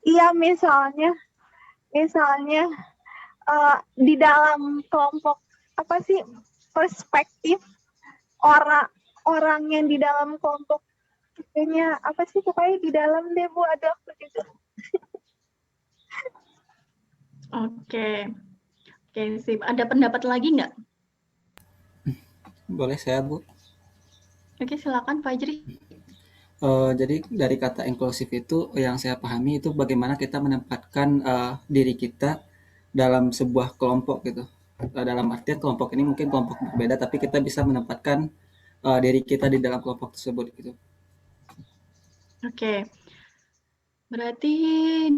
Iya, misalnya di dalam kelompok apa sih perspektif orang yang di dalam kelompok itunya apa sih, pokoknya di dalam deh Bu, ada aku juga. Oke, sip. Ada pendapat lagi nggak? Boleh saya, Bu? Oke, silakan Pak Fajri. Jadi dari kata inklusif itu yang saya pahami itu bagaimana kita menempatkan diri kita dalam sebuah kelompok gitu. Dalam artian kelompok ini mungkin kelompok berbeda, tapi kita bisa menempatkan diri kita di dalam kelompok tersebut gitu. Oke. Berarti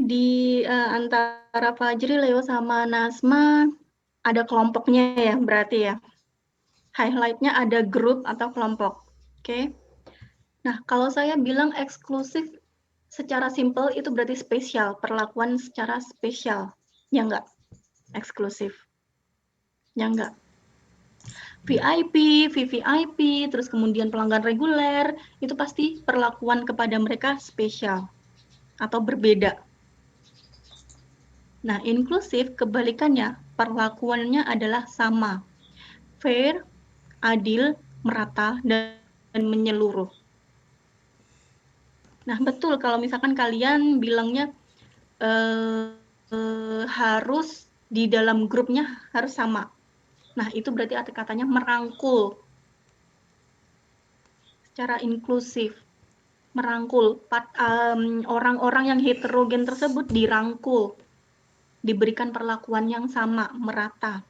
di antara Fajri, Leo, sama Nasma ada kelompoknya ya, berarti ya. Highlight-nya ada grup atau kelompok. Oke. Nah, kalau saya bilang eksklusif secara simpel itu berarti spesial, perlakuan secara spesial. Ya enggak? Eksklusif. Ya enggak? VIP, VVIP, terus kemudian pelanggan reguler, itu pasti perlakuan kepada mereka spesial atau berbeda. Nah, inklusif kebalikannya, perlakuannya adalah sama, fair, adil, merata, dan menyeluruh. Nah, betul kalau misalkan kalian bilangnya harus di dalam grupnya harus sama. Nah, itu berarti arti katanya merangkul secara inklusif. Merangkul orang-orang yang heterogen tersebut dirangkul, diberikan perlakuan yang sama, merata,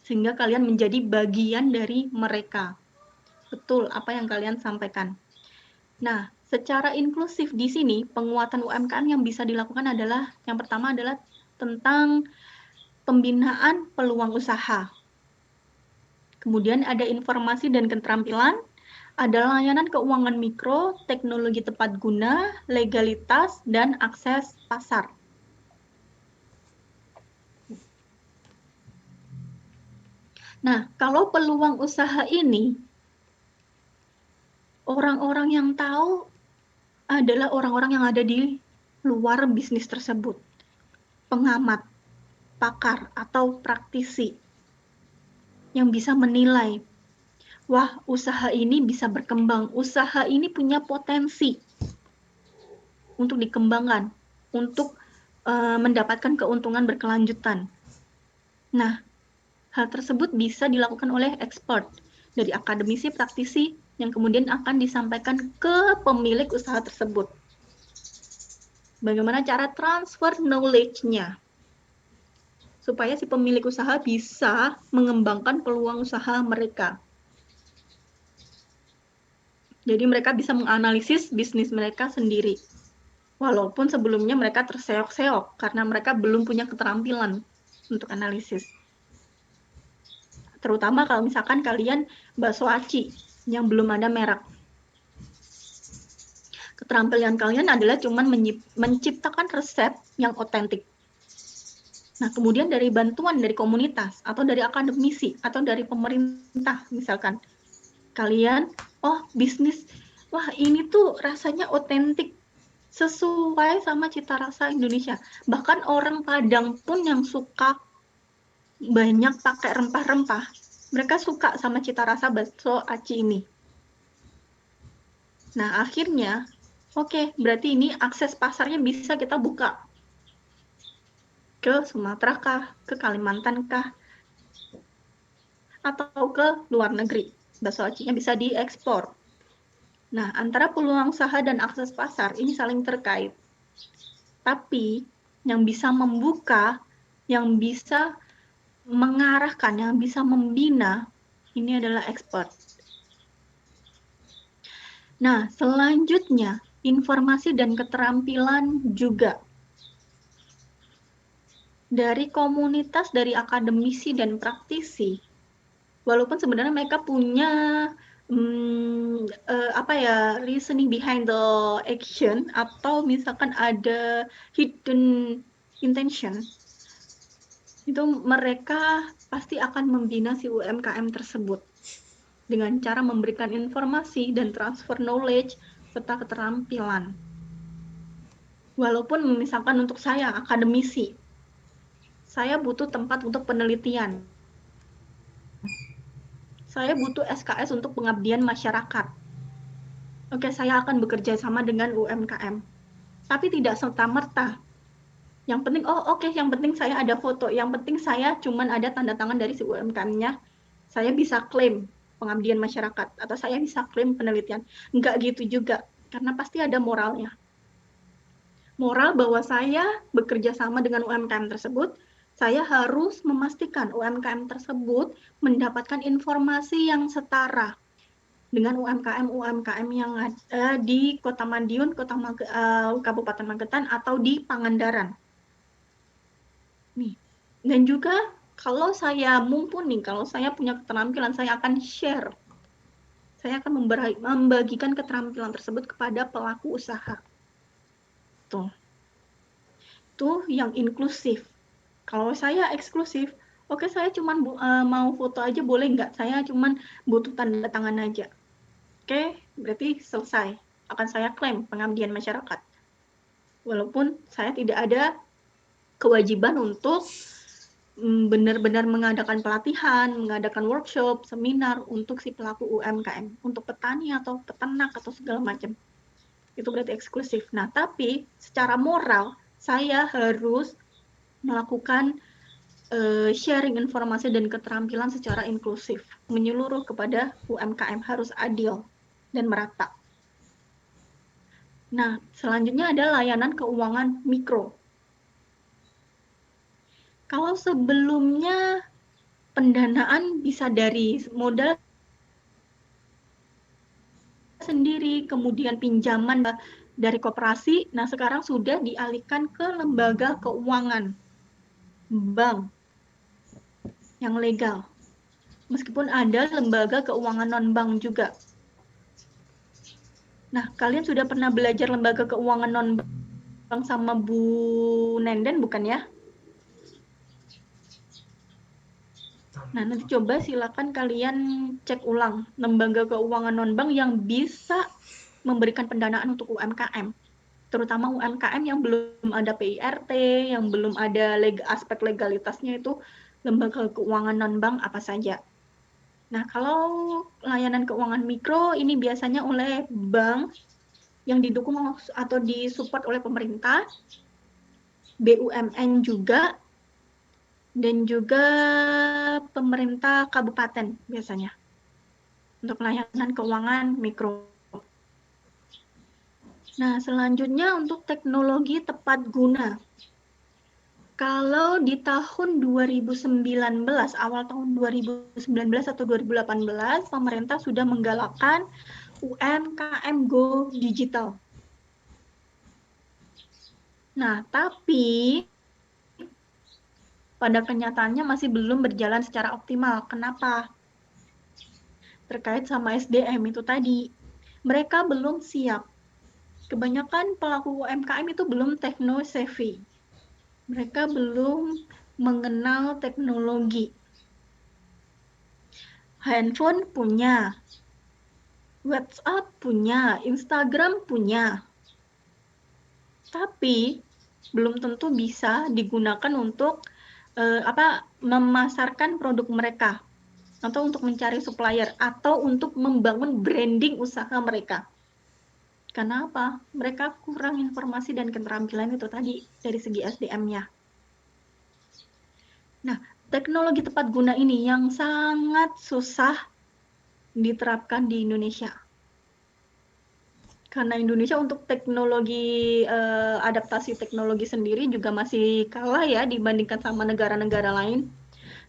sehingga kalian menjadi bagian dari mereka. Betul apa yang kalian sampaikan. Nah, secara inklusif di sini penguatan UMKM yang bisa dilakukan adalah yang pertama adalah tentang pembinaan peluang usaha. Kemudian ada informasi dan keterampilan, ada layanan keuangan mikro, teknologi tepat guna, legalitas, dan akses pasar. Nah, kalau peluang usaha ini, orang-orang yang tahu adalah orang-orang yang ada di luar bisnis tersebut. Pengamat, pakar, atau praktisi yang bisa menilai, wah, usaha ini bisa berkembang, usaha ini punya potensi untuk dikembangkan, untuk mendapatkan keuntungan berkelanjutan. Nah, hal tersebut bisa dilakukan oleh expert dari akademisi, praktisi, yang kemudian akan disampaikan ke pemilik usaha tersebut. Bagaimana cara transfer knowledge-nya? supaya si pemilik usaha bisa mengembangkan peluang usaha mereka. Jadi mereka bisa menganalisis bisnis mereka sendiri. Walaupun sebelumnya mereka terseok-seok karena mereka belum punya keterampilan untuk analisis. Terutama kalau misalkan kalian bakso aci yang belum ada merek. Keterampilan kalian adalah cuman menciptakan resep yang otentik. Nah, kemudian dari bantuan dari komunitas atau dari akademisi atau dari pemerintah misalkan, kalian, oh bisnis, wah ini tuh rasanya otentik, sesuai sama cita rasa Indonesia. Bahkan orang Padang pun yang suka banyak pakai rempah-rempah, mereka suka sama cita rasa bakso aci ini. Nah, akhirnya, oke, berarti ini akses pasarnya bisa kita buka. Ke Sumatera kah, ke Kalimantan kah, atau ke luar negeri. Bakso acinya bisa diekspor. Nah, antara peluang usaha dan akses pasar ini saling terkait. Tapi yang bisa membuka, yang bisa mengarahkan, yang bisa membina, ini adalah expert. Nah, selanjutnya informasi dan keterampilan juga. Dari komunitas, dari akademisi dan praktisi, walaupun sebenarnya mereka punya reasoning behind the action atau misalkan ada hidden intention, itu mereka pasti akan membina si UMKM tersebut dengan cara memberikan informasi dan transfer knowledge serta keterampilan. Walaupun misalkan untuk saya akademisi, saya butuh tempat untuk penelitian. Saya butuh SKS untuk pengabdian masyarakat. Oke, saya akan bekerja sama dengan UMKM. Tapi tidak serta-merta. Yang penting, yang penting saya ada foto. Yang penting saya cuman ada tanda tangan dari si UMKM-nya. Saya bisa klaim pengabdian masyarakat. Atau saya bisa klaim penelitian. Enggak gitu juga. Karena pasti ada moralnya. Moral bahwa saya bekerja sama dengan UMKM tersebut, saya harus memastikan UMKM tersebut mendapatkan informasi yang setara dengan UMKM yang ada di Kota Madiun, Kabupaten Magetan, atau di Pangandaran. Nih. Dan juga kalau saya mumpuni, kalau saya punya keterampilan, saya akan share. Saya akan membagikan keterampilan tersebut kepada pelaku usaha. Tuh yang inklusif. Kalau saya eksklusif, oke saya cuma mau foto aja boleh nggak? Saya cuma butuh tanda tangan aja. Oke, berarti selesai. Akan saya klaim pengabdian masyarakat. Walaupun saya tidak ada kewajiban untuk benar-benar mengadakan pelatihan, mengadakan workshop, seminar untuk si pelaku UMKM, untuk petani atau peternak atau segala macam. Itu berarti eksklusif. Nah, tapi secara moral, saya harus melakukan sharing informasi dan keterampilan secara inklusif, menyeluruh kepada UMKM, harus adil dan merata. Nah, selanjutnya ada layanan keuangan mikro. Kalau sebelumnya pendanaan bisa dari modal sendiri, kemudian pinjaman dari koperasi, nah sekarang sudah dialihkan ke lembaga keuangan, bank yang legal. Meskipun ada lembaga keuangan non-bank juga. Nah, kalian sudah pernah belajar lembaga keuangan non-bank sama Bu Nenden, bukan ya? Nah, nanti coba silakan kalian cek ulang lembaga keuangan non-bank yang bisa memberikan pendanaan untuk UMKM. Terutama UMKM yang belum ada PIRT, yang belum ada aspek legalitasnya, itu lembaga keuangan non-bank apa saja. Nah, kalau layanan keuangan mikro ini biasanya oleh bank yang didukung atau disupport oleh pemerintah, BUMN juga, dan juga pemerintah kabupaten biasanya untuk layanan keuangan mikro. Nah, selanjutnya untuk teknologi tepat guna. Kalau di tahun 2019, awal tahun 2019 atau 2018, pemerintah sudah menggalakkan UMKM Go Digital. Nah, tapi pada kenyataannya masih belum berjalan secara optimal. Kenapa? Terkait sama SDM itu tadi. Mereka belum siap. Kebanyakan pelaku UMKM itu belum techno-savvy. Mereka belum mengenal teknologi. Handphone punya, WhatsApp punya, Instagram punya. Tapi belum tentu bisa digunakan untuk memasarkan produk mereka atau untuk mencari supplier atau untuk membangun branding usaha mereka. Karena apa? Mereka kurang informasi dan keterampilan itu tadi dari segi SDM-nya. Nah, teknologi tepat guna ini yang sangat susah diterapkan di Indonesia. Karena Indonesia untuk teknologi, adaptasi teknologi sendiri juga masih kalah ya dibandingkan sama negara-negara lain.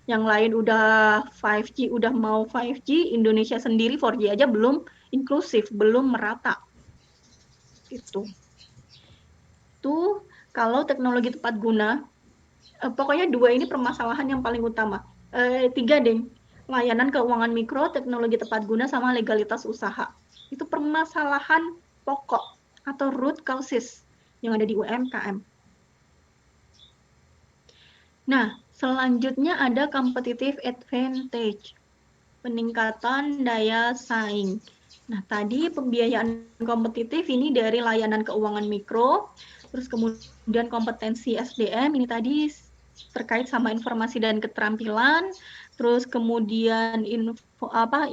Yang lain udah 5G, udah mau 5G, Indonesia sendiri 4G aja belum inklusif, belum merata. Itu kalau teknologi tepat guna, pokoknya 2 ini permasalahan yang paling utama. 3 deh, layanan keuangan mikro, teknologi tepat guna, sama legalitas usaha. Itu permasalahan pokok atau root causes yang ada di UMKM. Nah, selanjutnya ada competitive advantage, peningkatan daya saing. Nah, tadi pembiayaan kompetitif ini dari layanan keuangan mikro, terus kemudian kompetensi SDM ini tadi terkait sama informasi dan keterampilan, terus kemudian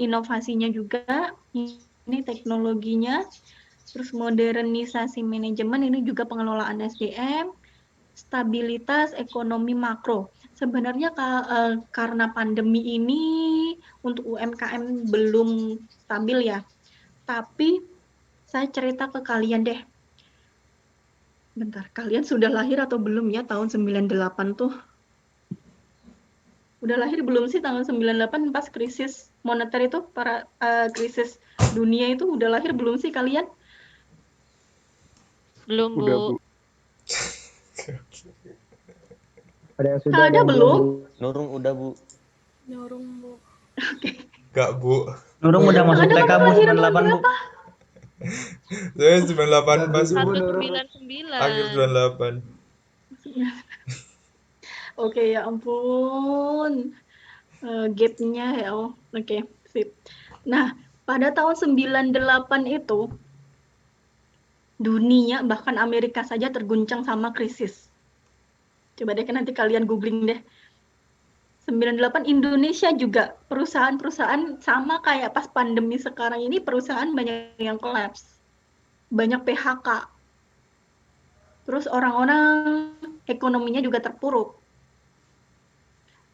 inovasinya juga, ini teknologinya, terus modernisasi manajemen, ini juga pengelolaan SDM, stabilitas ekonomi makro. Sebenarnya karena pandemi ini untuk UMKM belum stabil ya. Tapi saya cerita ke kalian deh. Bentar, kalian sudah lahir atau belum ya tahun 98 tuh? Udah lahir belum sih tahun 98 pas krisis moneter itu, para krisis dunia itu udah lahir belum sih kalian? Belum, Udah, Bu. Bu. Ada yang sudah, Ada yang belum? Nurung udah, Bu. Nurung, Bu. Gak, Bu. Nurung udah masuk Ada TK, kamu Bu, lahiran 98, tahun Bu. berapa? Saya 98 pas Ibu Nurung. 199. akhir 98. Oke, ya ampun. Gap-nya ya. Oke, sip. Nah, pada tahun 98 itu dunia bahkan Amerika saja terguncang sama krisis. Coba deh nanti kalian googling deh. 98 Indonesia juga perusahaan-perusahaan sama kayak pas pandemi sekarang ini, perusahaan banyak yang collapse. Banyak PHK. Terus orang-orang ekonominya juga terpuruk.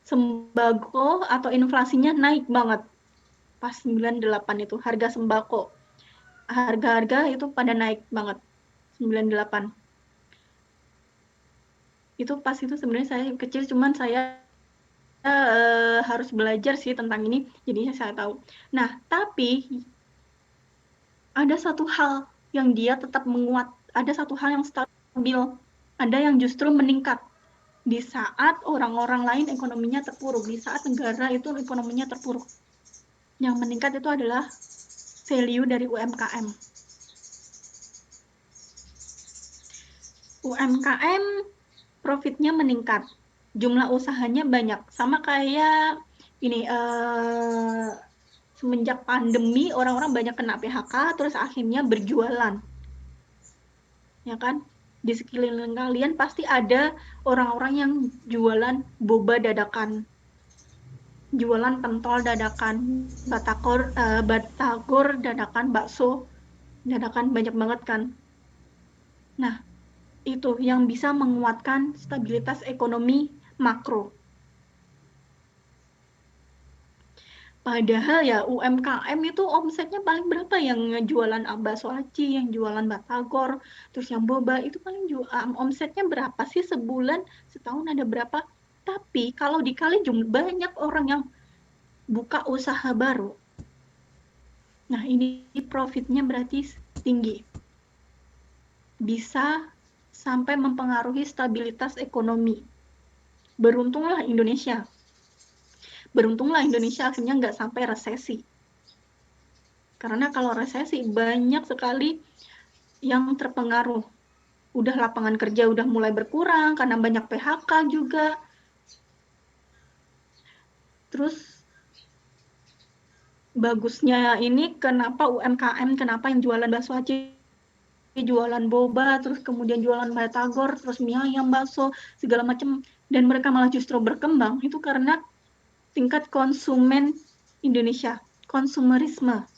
Sembako atau inflasinya naik banget. Pas 98 itu harga sembako. Harga-harga itu pada naik banget. 98. Itu pas itu sebenarnya saya kecil, cuman saya harus belajar sih tentang ini, jadinya saya tahu. Nah, tapi ada satu hal yang dia tetap menguat, ada satu hal yang stabil, ada yang justru meningkat di saat orang-orang lain ekonominya terpuruk, di saat negara itu ekonominya terpuruk. Yang meningkat itu adalah value dari UMKM. UMKM profitnya meningkat, jumlah usahanya banyak, sama kayak ini semenjak pandemi orang-orang banyak kena PHK, terus akhirnya berjualan, ya kan? Di sekeliling kalian pasti ada orang-orang yang jualan boba dadakan, jualan pentol dadakan, batagor dadakan, bakso dadakan, banyak banget kan. Nah, itu yang bisa menguatkan stabilitas ekonomi makro. Padahal ya UMKM itu omsetnya paling berapa, yang jualan bakso aci, yang jualan batagor, terus yang boba itu paling omsetnya berapa sih sebulan, setahun ada berapa? Tapi kalau dikali banyak orang yang buka usaha baru, nah ini profitnya berarti tinggi. Bisa sampai mempengaruhi stabilitas ekonomi. Beruntunglah Indonesia akhirnya nggak sampai resesi. Karena kalau resesi banyak sekali yang terpengaruh. Udah lapangan kerja udah mulai berkurang karena banyak PHK juga. Terus bagusnya ini kenapa UMKM, kenapa yang jualan bakso aci, jualan boba, terus kemudian jualan batagor, terus mie ayam, bakso, segala macam, dan mereka malah justru berkembang, itu karena tingkat konsumen Indonesia, konsumerisme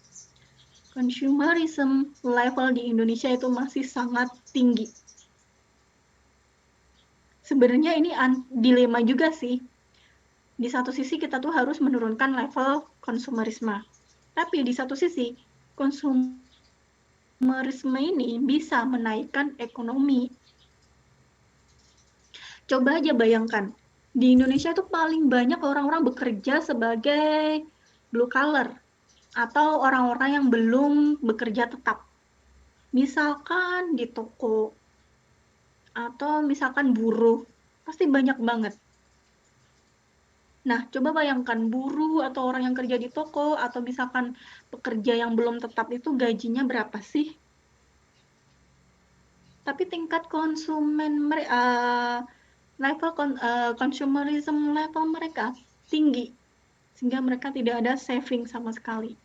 level di Indonesia itu masih sangat tinggi. Sebenarnya ini dilema juga sih. Di satu sisi kita tuh harus menurunkan level konsumerisme. Tapi di satu sisi, konsumerisme ini bisa menaikkan ekonomi. Coba aja bayangkan, di Indonesia tuh paling banyak orang-orang bekerja sebagai blue collar atau orang-orang yang belum bekerja tetap. Misalkan di toko atau misalkan buruh, pasti banyak banget. Nah, coba bayangkan buruh atau orang yang kerja di toko atau misalkan pekerja yang belum tetap itu gajinya berapa sih? Tapi tingkat consumerism level mereka tinggi, sehingga mereka tidak ada saving sama sekali.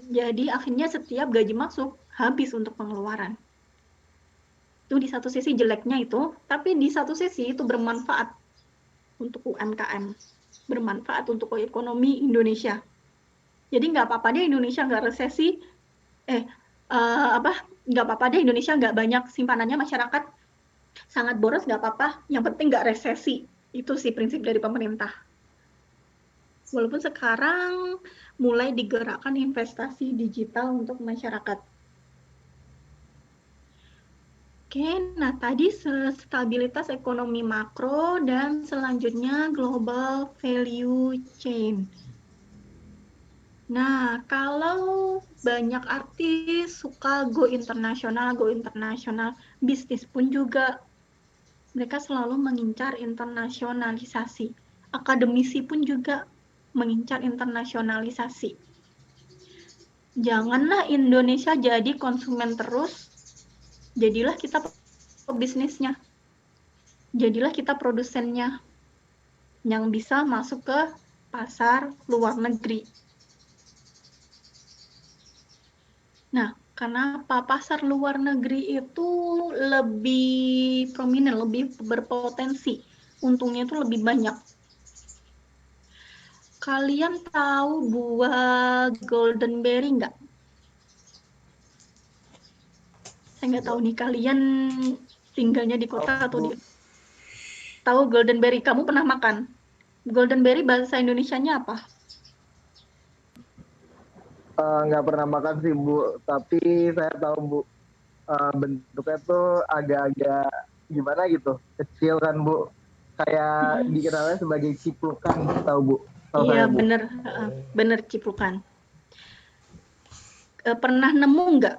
Jadi akhirnya setiap gaji masuk habis untuk pengeluaran. Itu di satu sisi jeleknya itu, tapi di satu sisi itu bermanfaat untuk UMKM, bermanfaat untuk ekonomi Indonesia. Jadi nggak apa-apa deh Indonesia nggak resesi, nggak apa-apa deh Indonesia nggak banyak simpanannya, masyarakat sangat boros, nggak apa-apa, yang penting nggak resesi. Itu sih prinsip dari pemerintah. Walaupun sekarang mulai digerakkan investasi digital untuk masyarakat. Oke, nah tadi stabilitas ekonomi makro dan selanjutnya global value chain. Nah, kalau banyak artis suka go internasional, bisnis pun juga mereka selalu mengincar internasionalisasi. Akademisi pun juga mengincar internasionalisasi. Janganlah Indonesia jadi konsumen terus, jadilah kita pebisnisnya, jadilah kita produsennya yang bisa masuk ke pasar luar negeri. Nah, kenapa pasar luar negeri itu lebih prominent, lebih berpotensi, untungnya itu lebih banyak. Kalian tahu buah golden berry nggak? Saya nggak tahu nih, kalian tinggalnya di kota atau di... Tahu golden berry? Kamu pernah makan? Golden berry bahasa Indonesianya apa? Nggak pernah makan sih Bu, tapi saya tahu Bu, bentuknya tuh agak-agak gimana gitu, kecil kan Bu, kayak dikenalnya sebagai ciplukan, tahu Bu? Iya bener, bener ciplukan. Pernah nemu nggak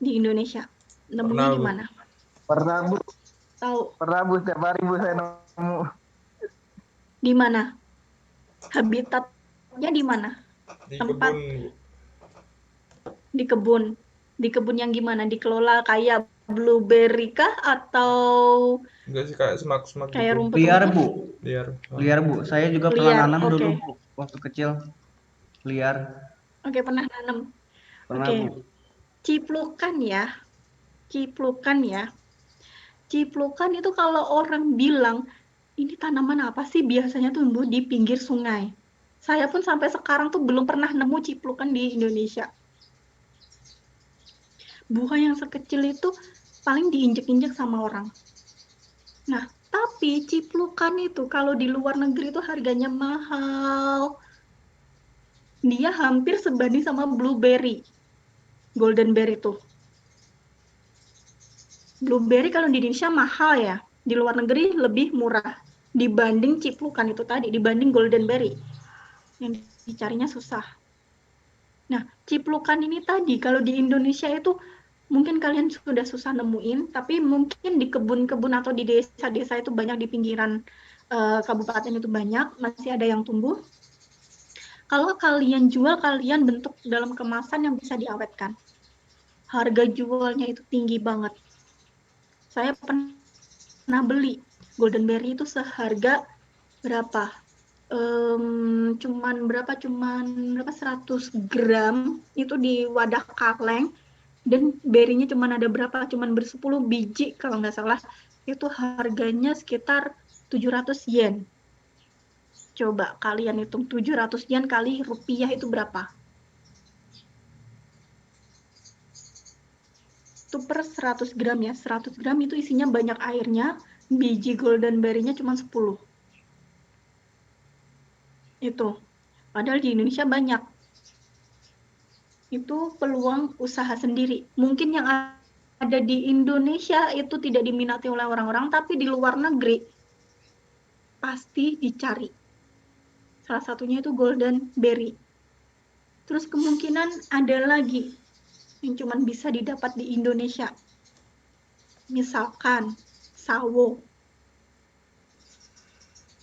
di Indonesia? Nemunya di mana? Pernah Bu. Tahu? Pernah Bu, setiap hari Bu saya nemu. Di mana? Habitatnya di mana? Di Tempat? kebun. Di kebun. Di kebun yang gimana? Dikelola kayak blueberry kah atau Enggak sih, kayak semak-semak kayak gitu. rumput? Liar Bu. Liar. Liar Bu. Saya juga pernah nanam dulu Bu, waktu kecil. Liar. Oke, pernah nanam. Pernah Bu. Ciplukan ya. Ciplukan itu kalau orang bilang, ini tanaman apa sih, biasanya tumbuh di pinggir sungai. Saya pun sampai sekarang tuh belum pernah nemu ciplukan di Indonesia. Buah yang sekecil itu paling diinjek-injek sama orang. Nah, tapi ciplukan itu kalau di luar negeri itu harganya mahal. dia hampir sebanding sama blueberry, golden berry tuh. Blueberry kalau di Indonesia mahal ya, di luar negeri lebih murah dibanding ciplukan itu tadi, dibanding golden berry yang dicarinya susah. Nah, ciplukan ini tadi kalau di Indonesia itu mungkin kalian sudah susah nemuin, tapi mungkin di kebun-kebun atau di desa-desa itu banyak, di pinggiran kabupaten itu banyak, masih ada yang tumbuh. Kalau kalian jual, kalian bentuk dalam kemasan yang bisa diawetkan. Harga jualnya itu tinggi banget. Saya pernah beli golden berry itu seharga berapa? Cuman 100 gram itu di wadah kaleng, dan berinya cuman ada berapa? Cuman bersepuluh biji kalau nggak salah. Itu harganya sekitar 700 yen. Coba kalian hitung 700 yen kali rupiah itu berapa? Itu per 100 gram ya. 100 gram itu isinya banyak airnya, biji golden berry-nya cuma 10. Itu. Padahal di Indonesia banyak. Itu peluang usaha sendiri. Mungkin yang ada di Indonesia itu tidak diminati oleh orang-orang, tapi di luar negeri pasti dicari. Salah satunya itu golden berry. Terus kemungkinan ada lagi yang cuma bisa didapat di Indonesia. Misalkan sawo.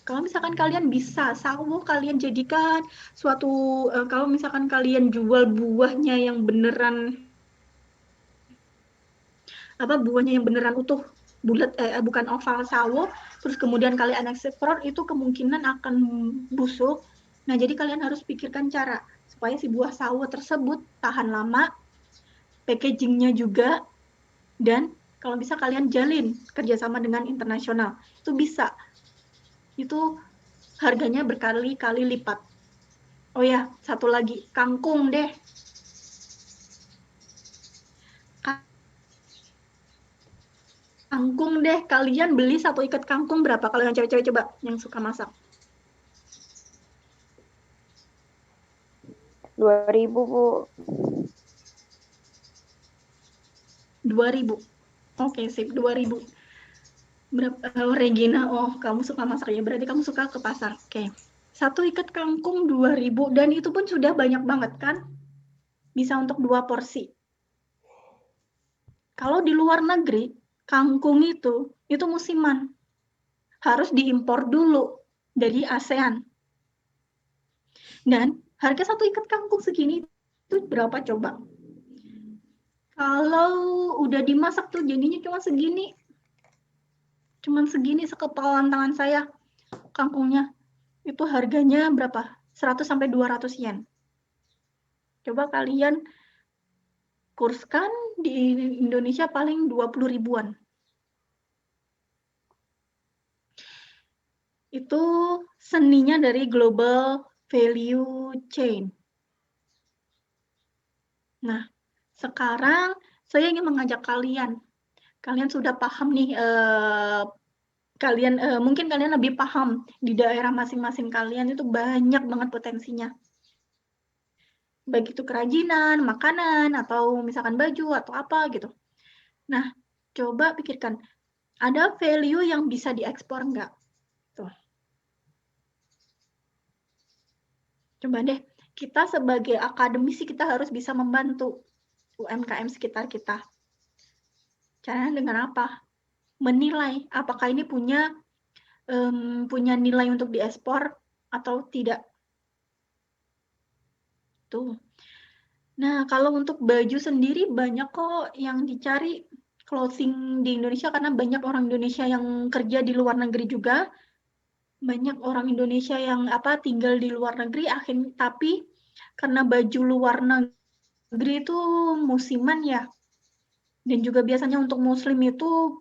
Kalau misalkan kalian bisa sawo, kalian jadikan suatu, kalau misalkan kalian jual buahnya yang beneran, buahnya yang beneran utuh, bulat, bukan oval sawo, terus kemudian kalian ekspor, itu kemungkinan akan busuk. Nah, jadi kalian harus pikirkan cara supaya si buah sawo tersebut tahan lama, packagingnya juga, dan kalau bisa kalian jalin kerjasama dengan internasional. Itu bisa. Itu harganya berkali-kali lipat. Oh ya, satu lagi, kangkung deh. Kangkung deh, kalian beli satu ikat kangkung berapa? Kalau yang cewek-cewek coba, yang suka masak. 2.000, Bu. 2.000. Oke, sip, 2.000. Regina, oh kamu suka masak ya, berarti kamu suka ke pasar. Oke. Satu ikat kangkung 2.000, dan itu pun sudah banyak banget kan? Bisa untuk 2 porsi. Kalau di luar negeri, kangkung itu musiman. Harus diimpor dulu dari ASEAN. Dan harga satu ikat kangkung segini itu berapa coba? Kalau udah dimasak tuh jadinya cuma segini. Cuman segini sekepalan tangan saya kangkungnya. Itu harganya berapa? 100 sampai 200 yen. Coba kalian kurskan di Indonesia paling 20 ribuan. Itu seninya dari global value chain. Nah, sekarang saya ingin mengajak kalian. Kalian sudah paham nih, mungkin kalian lebih paham di daerah masing-masing kalian itu banyak banget potensinya. Baik itu kerajinan, makanan, atau misalkan baju, atau apa gitu. Nah, coba pikirkan, ada value yang bisa diekspor nggak? Tuh. Coba deh, kita sebagai akademisi, kita harus bisa membantu UMKM sekitar kita. Caranya dengan apa? Menilai apakah ini punya nilai untuk diekspor atau tidak. Tuh. Nah, kalau untuk baju sendiri banyak kok yang dicari clothing di Indonesia, karena banyak orang Indonesia yang kerja di luar negeri juga. Banyak orang Indonesia yang tinggal di luar negeri, tapi karena baju luar negeri itu musiman ya. Dan juga biasanya untuk muslim itu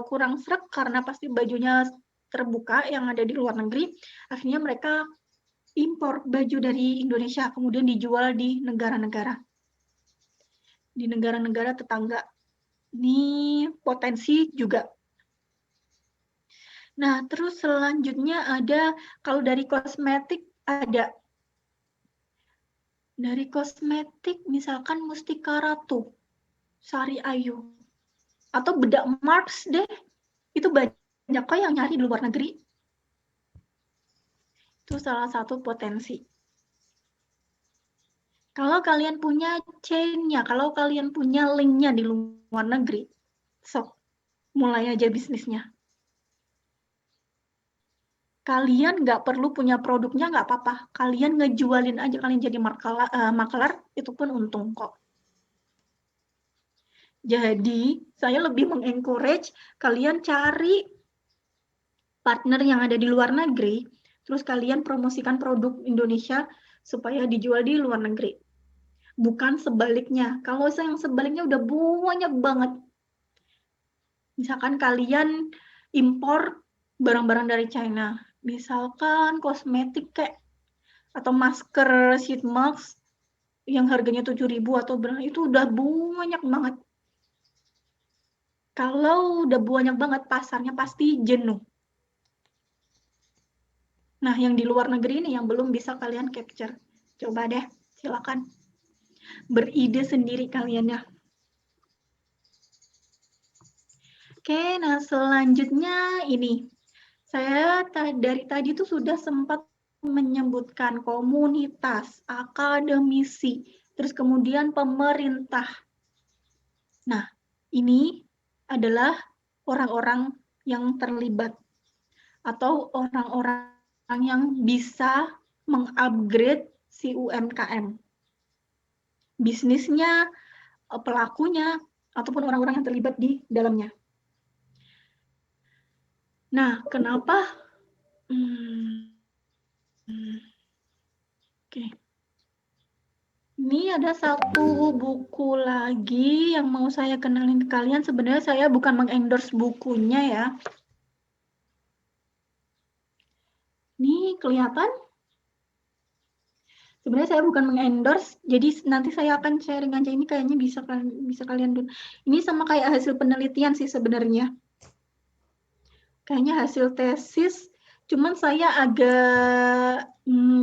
kurang sreg karena pasti bajunya terbuka yang ada di luar negeri. Akhirnya mereka impor baju dari Indonesia, kemudian dijual di negara-negara. Di negara-negara tetangga. Ini potensi juga. Nah, terus selanjutnya ada, kalau dari kosmetik ada Dari kosmetik, misalkan Mustika Ratu, Sari Ayu, atau bedak Mars deh. Itu banyak kok yang nyari di luar negeri. Itu salah satu potensi. Kalau kalian punya chain-nya, kalau kalian punya link-nya di luar negeri, sok, mulai aja bisnisnya. Kalian nggak perlu punya produknya, nggak apa-apa. Kalian ngejualin aja, kalian jadi makelar, itu pun untung kok. Jadi, saya lebih mengencourage kalian cari partner yang ada di luar negeri, terus kalian promosikan produk Indonesia supaya dijual di luar negeri. Bukan sebaliknya. Kalau yang sebaliknya udah banyak banget. Misalkan kalian impor barang-barang dari China, misalkan kosmetik kayak atau masker sheet mask yang harganya 7.000 atau berapa, itu udah banyak banget. Kalau udah banyak banget, pasarnya pasti jenuh. Nah, yang di luar negeri ini yang belum bisa kalian capture. Coba deh, silakan. Beride sendiri kalian ya. Oke, nah selanjutnya ini. Saya dari tadi tuh sudah sempat menyebutkan komunitas, akademisi, terus kemudian pemerintah. Nah, ini adalah orang-orang yang terlibat atau orang-orang yang bisa mengupgrade si UMKM. Bisnisnya, pelakunya, ataupun orang-orang yang terlibat di dalamnya. Nah, kenapa? Oke. Ini ada satu buku lagi yang mau saya kenalin ke kalian. Sebenarnya saya bukan mengendorse bukunya ya. Ini kelihatan? Sebenarnya saya bukan mengendorse, jadi nanti saya akan sharing aja. Ini kayaknya bisa kalian dulu. Ini sama kayak hasil penelitian sih sebenarnya. Kayaknya hasil tesis, cuman saya agak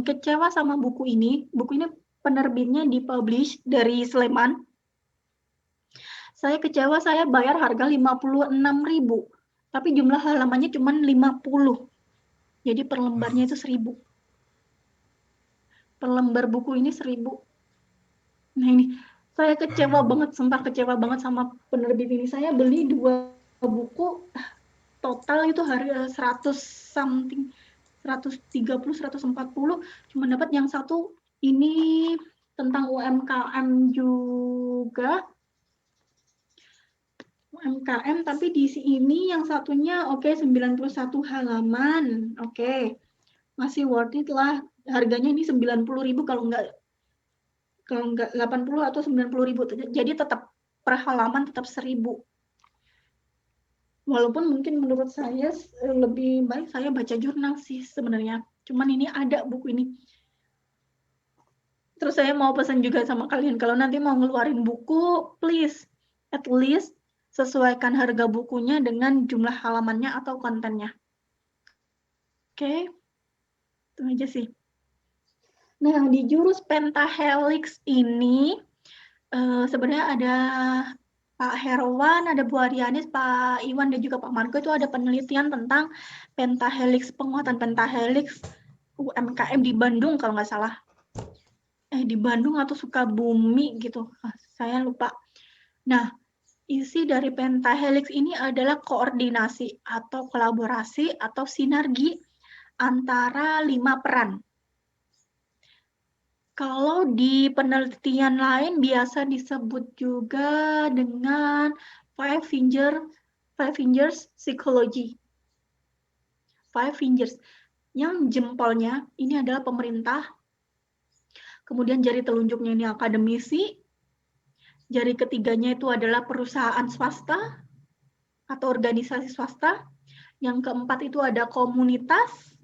kecewa sama buku ini. Buku ini penerbitnya dipublish dari Sleman. Saya kecewa, saya bayar harga 56.000, tapi jumlah halamannya cuma 50. Jadi per lembarnya itu 1.000. Per lembar buku ini 1.000. Nah ini, saya kecewa banget, sumpah kecewa banget sama penerbit ini. Saya beli 2 buku, total itu harga 100 something, 130, 140, cuma dapat yang satu ini tentang UMKM juga. UMKM, tapi di sini yang satunya oke 91 halaman. Oke. Masih worth it lah. Harganya ini 90.000 kalau nggak 80 atau 90.000. Jadi tetap per halaman tetap 1.000. Walaupun mungkin menurut saya lebih baik saya baca jurnal sih sebenarnya. Cuman ini ada buku ini. Terus saya mau pesan juga sama kalian, kalau nanti mau ngeluarin buku, please, at least sesuaikan harga bukunya dengan jumlah halamannya atau kontennya. Oke, itu aja sih. Nah, di jurus pentahelix ini, sebenarnya ada Pak Herwan, ada Bu Arianis, Pak Iwan, dan juga Pak Marco itu ada penelitian tentang pentahelix, penguatan pentahelix UMKM di Bandung kalau nggak salah. Di Bandung atau Sukabumi gitu, saya lupa. Nah, isi dari pentahelix ini adalah koordinasi atau kolaborasi atau sinergi antara 5 peran. Kalau di penelitian lain biasa disebut juga dengan five fingers psychology. Five fingers. Yang jempolnya ini adalah pemerintah. Kemudian jari telunjuknya ini akademisi. Jari ketiganya itu adalah perusahaan swasta atau organisasi swasta. Yang keempat itu ada komunitas.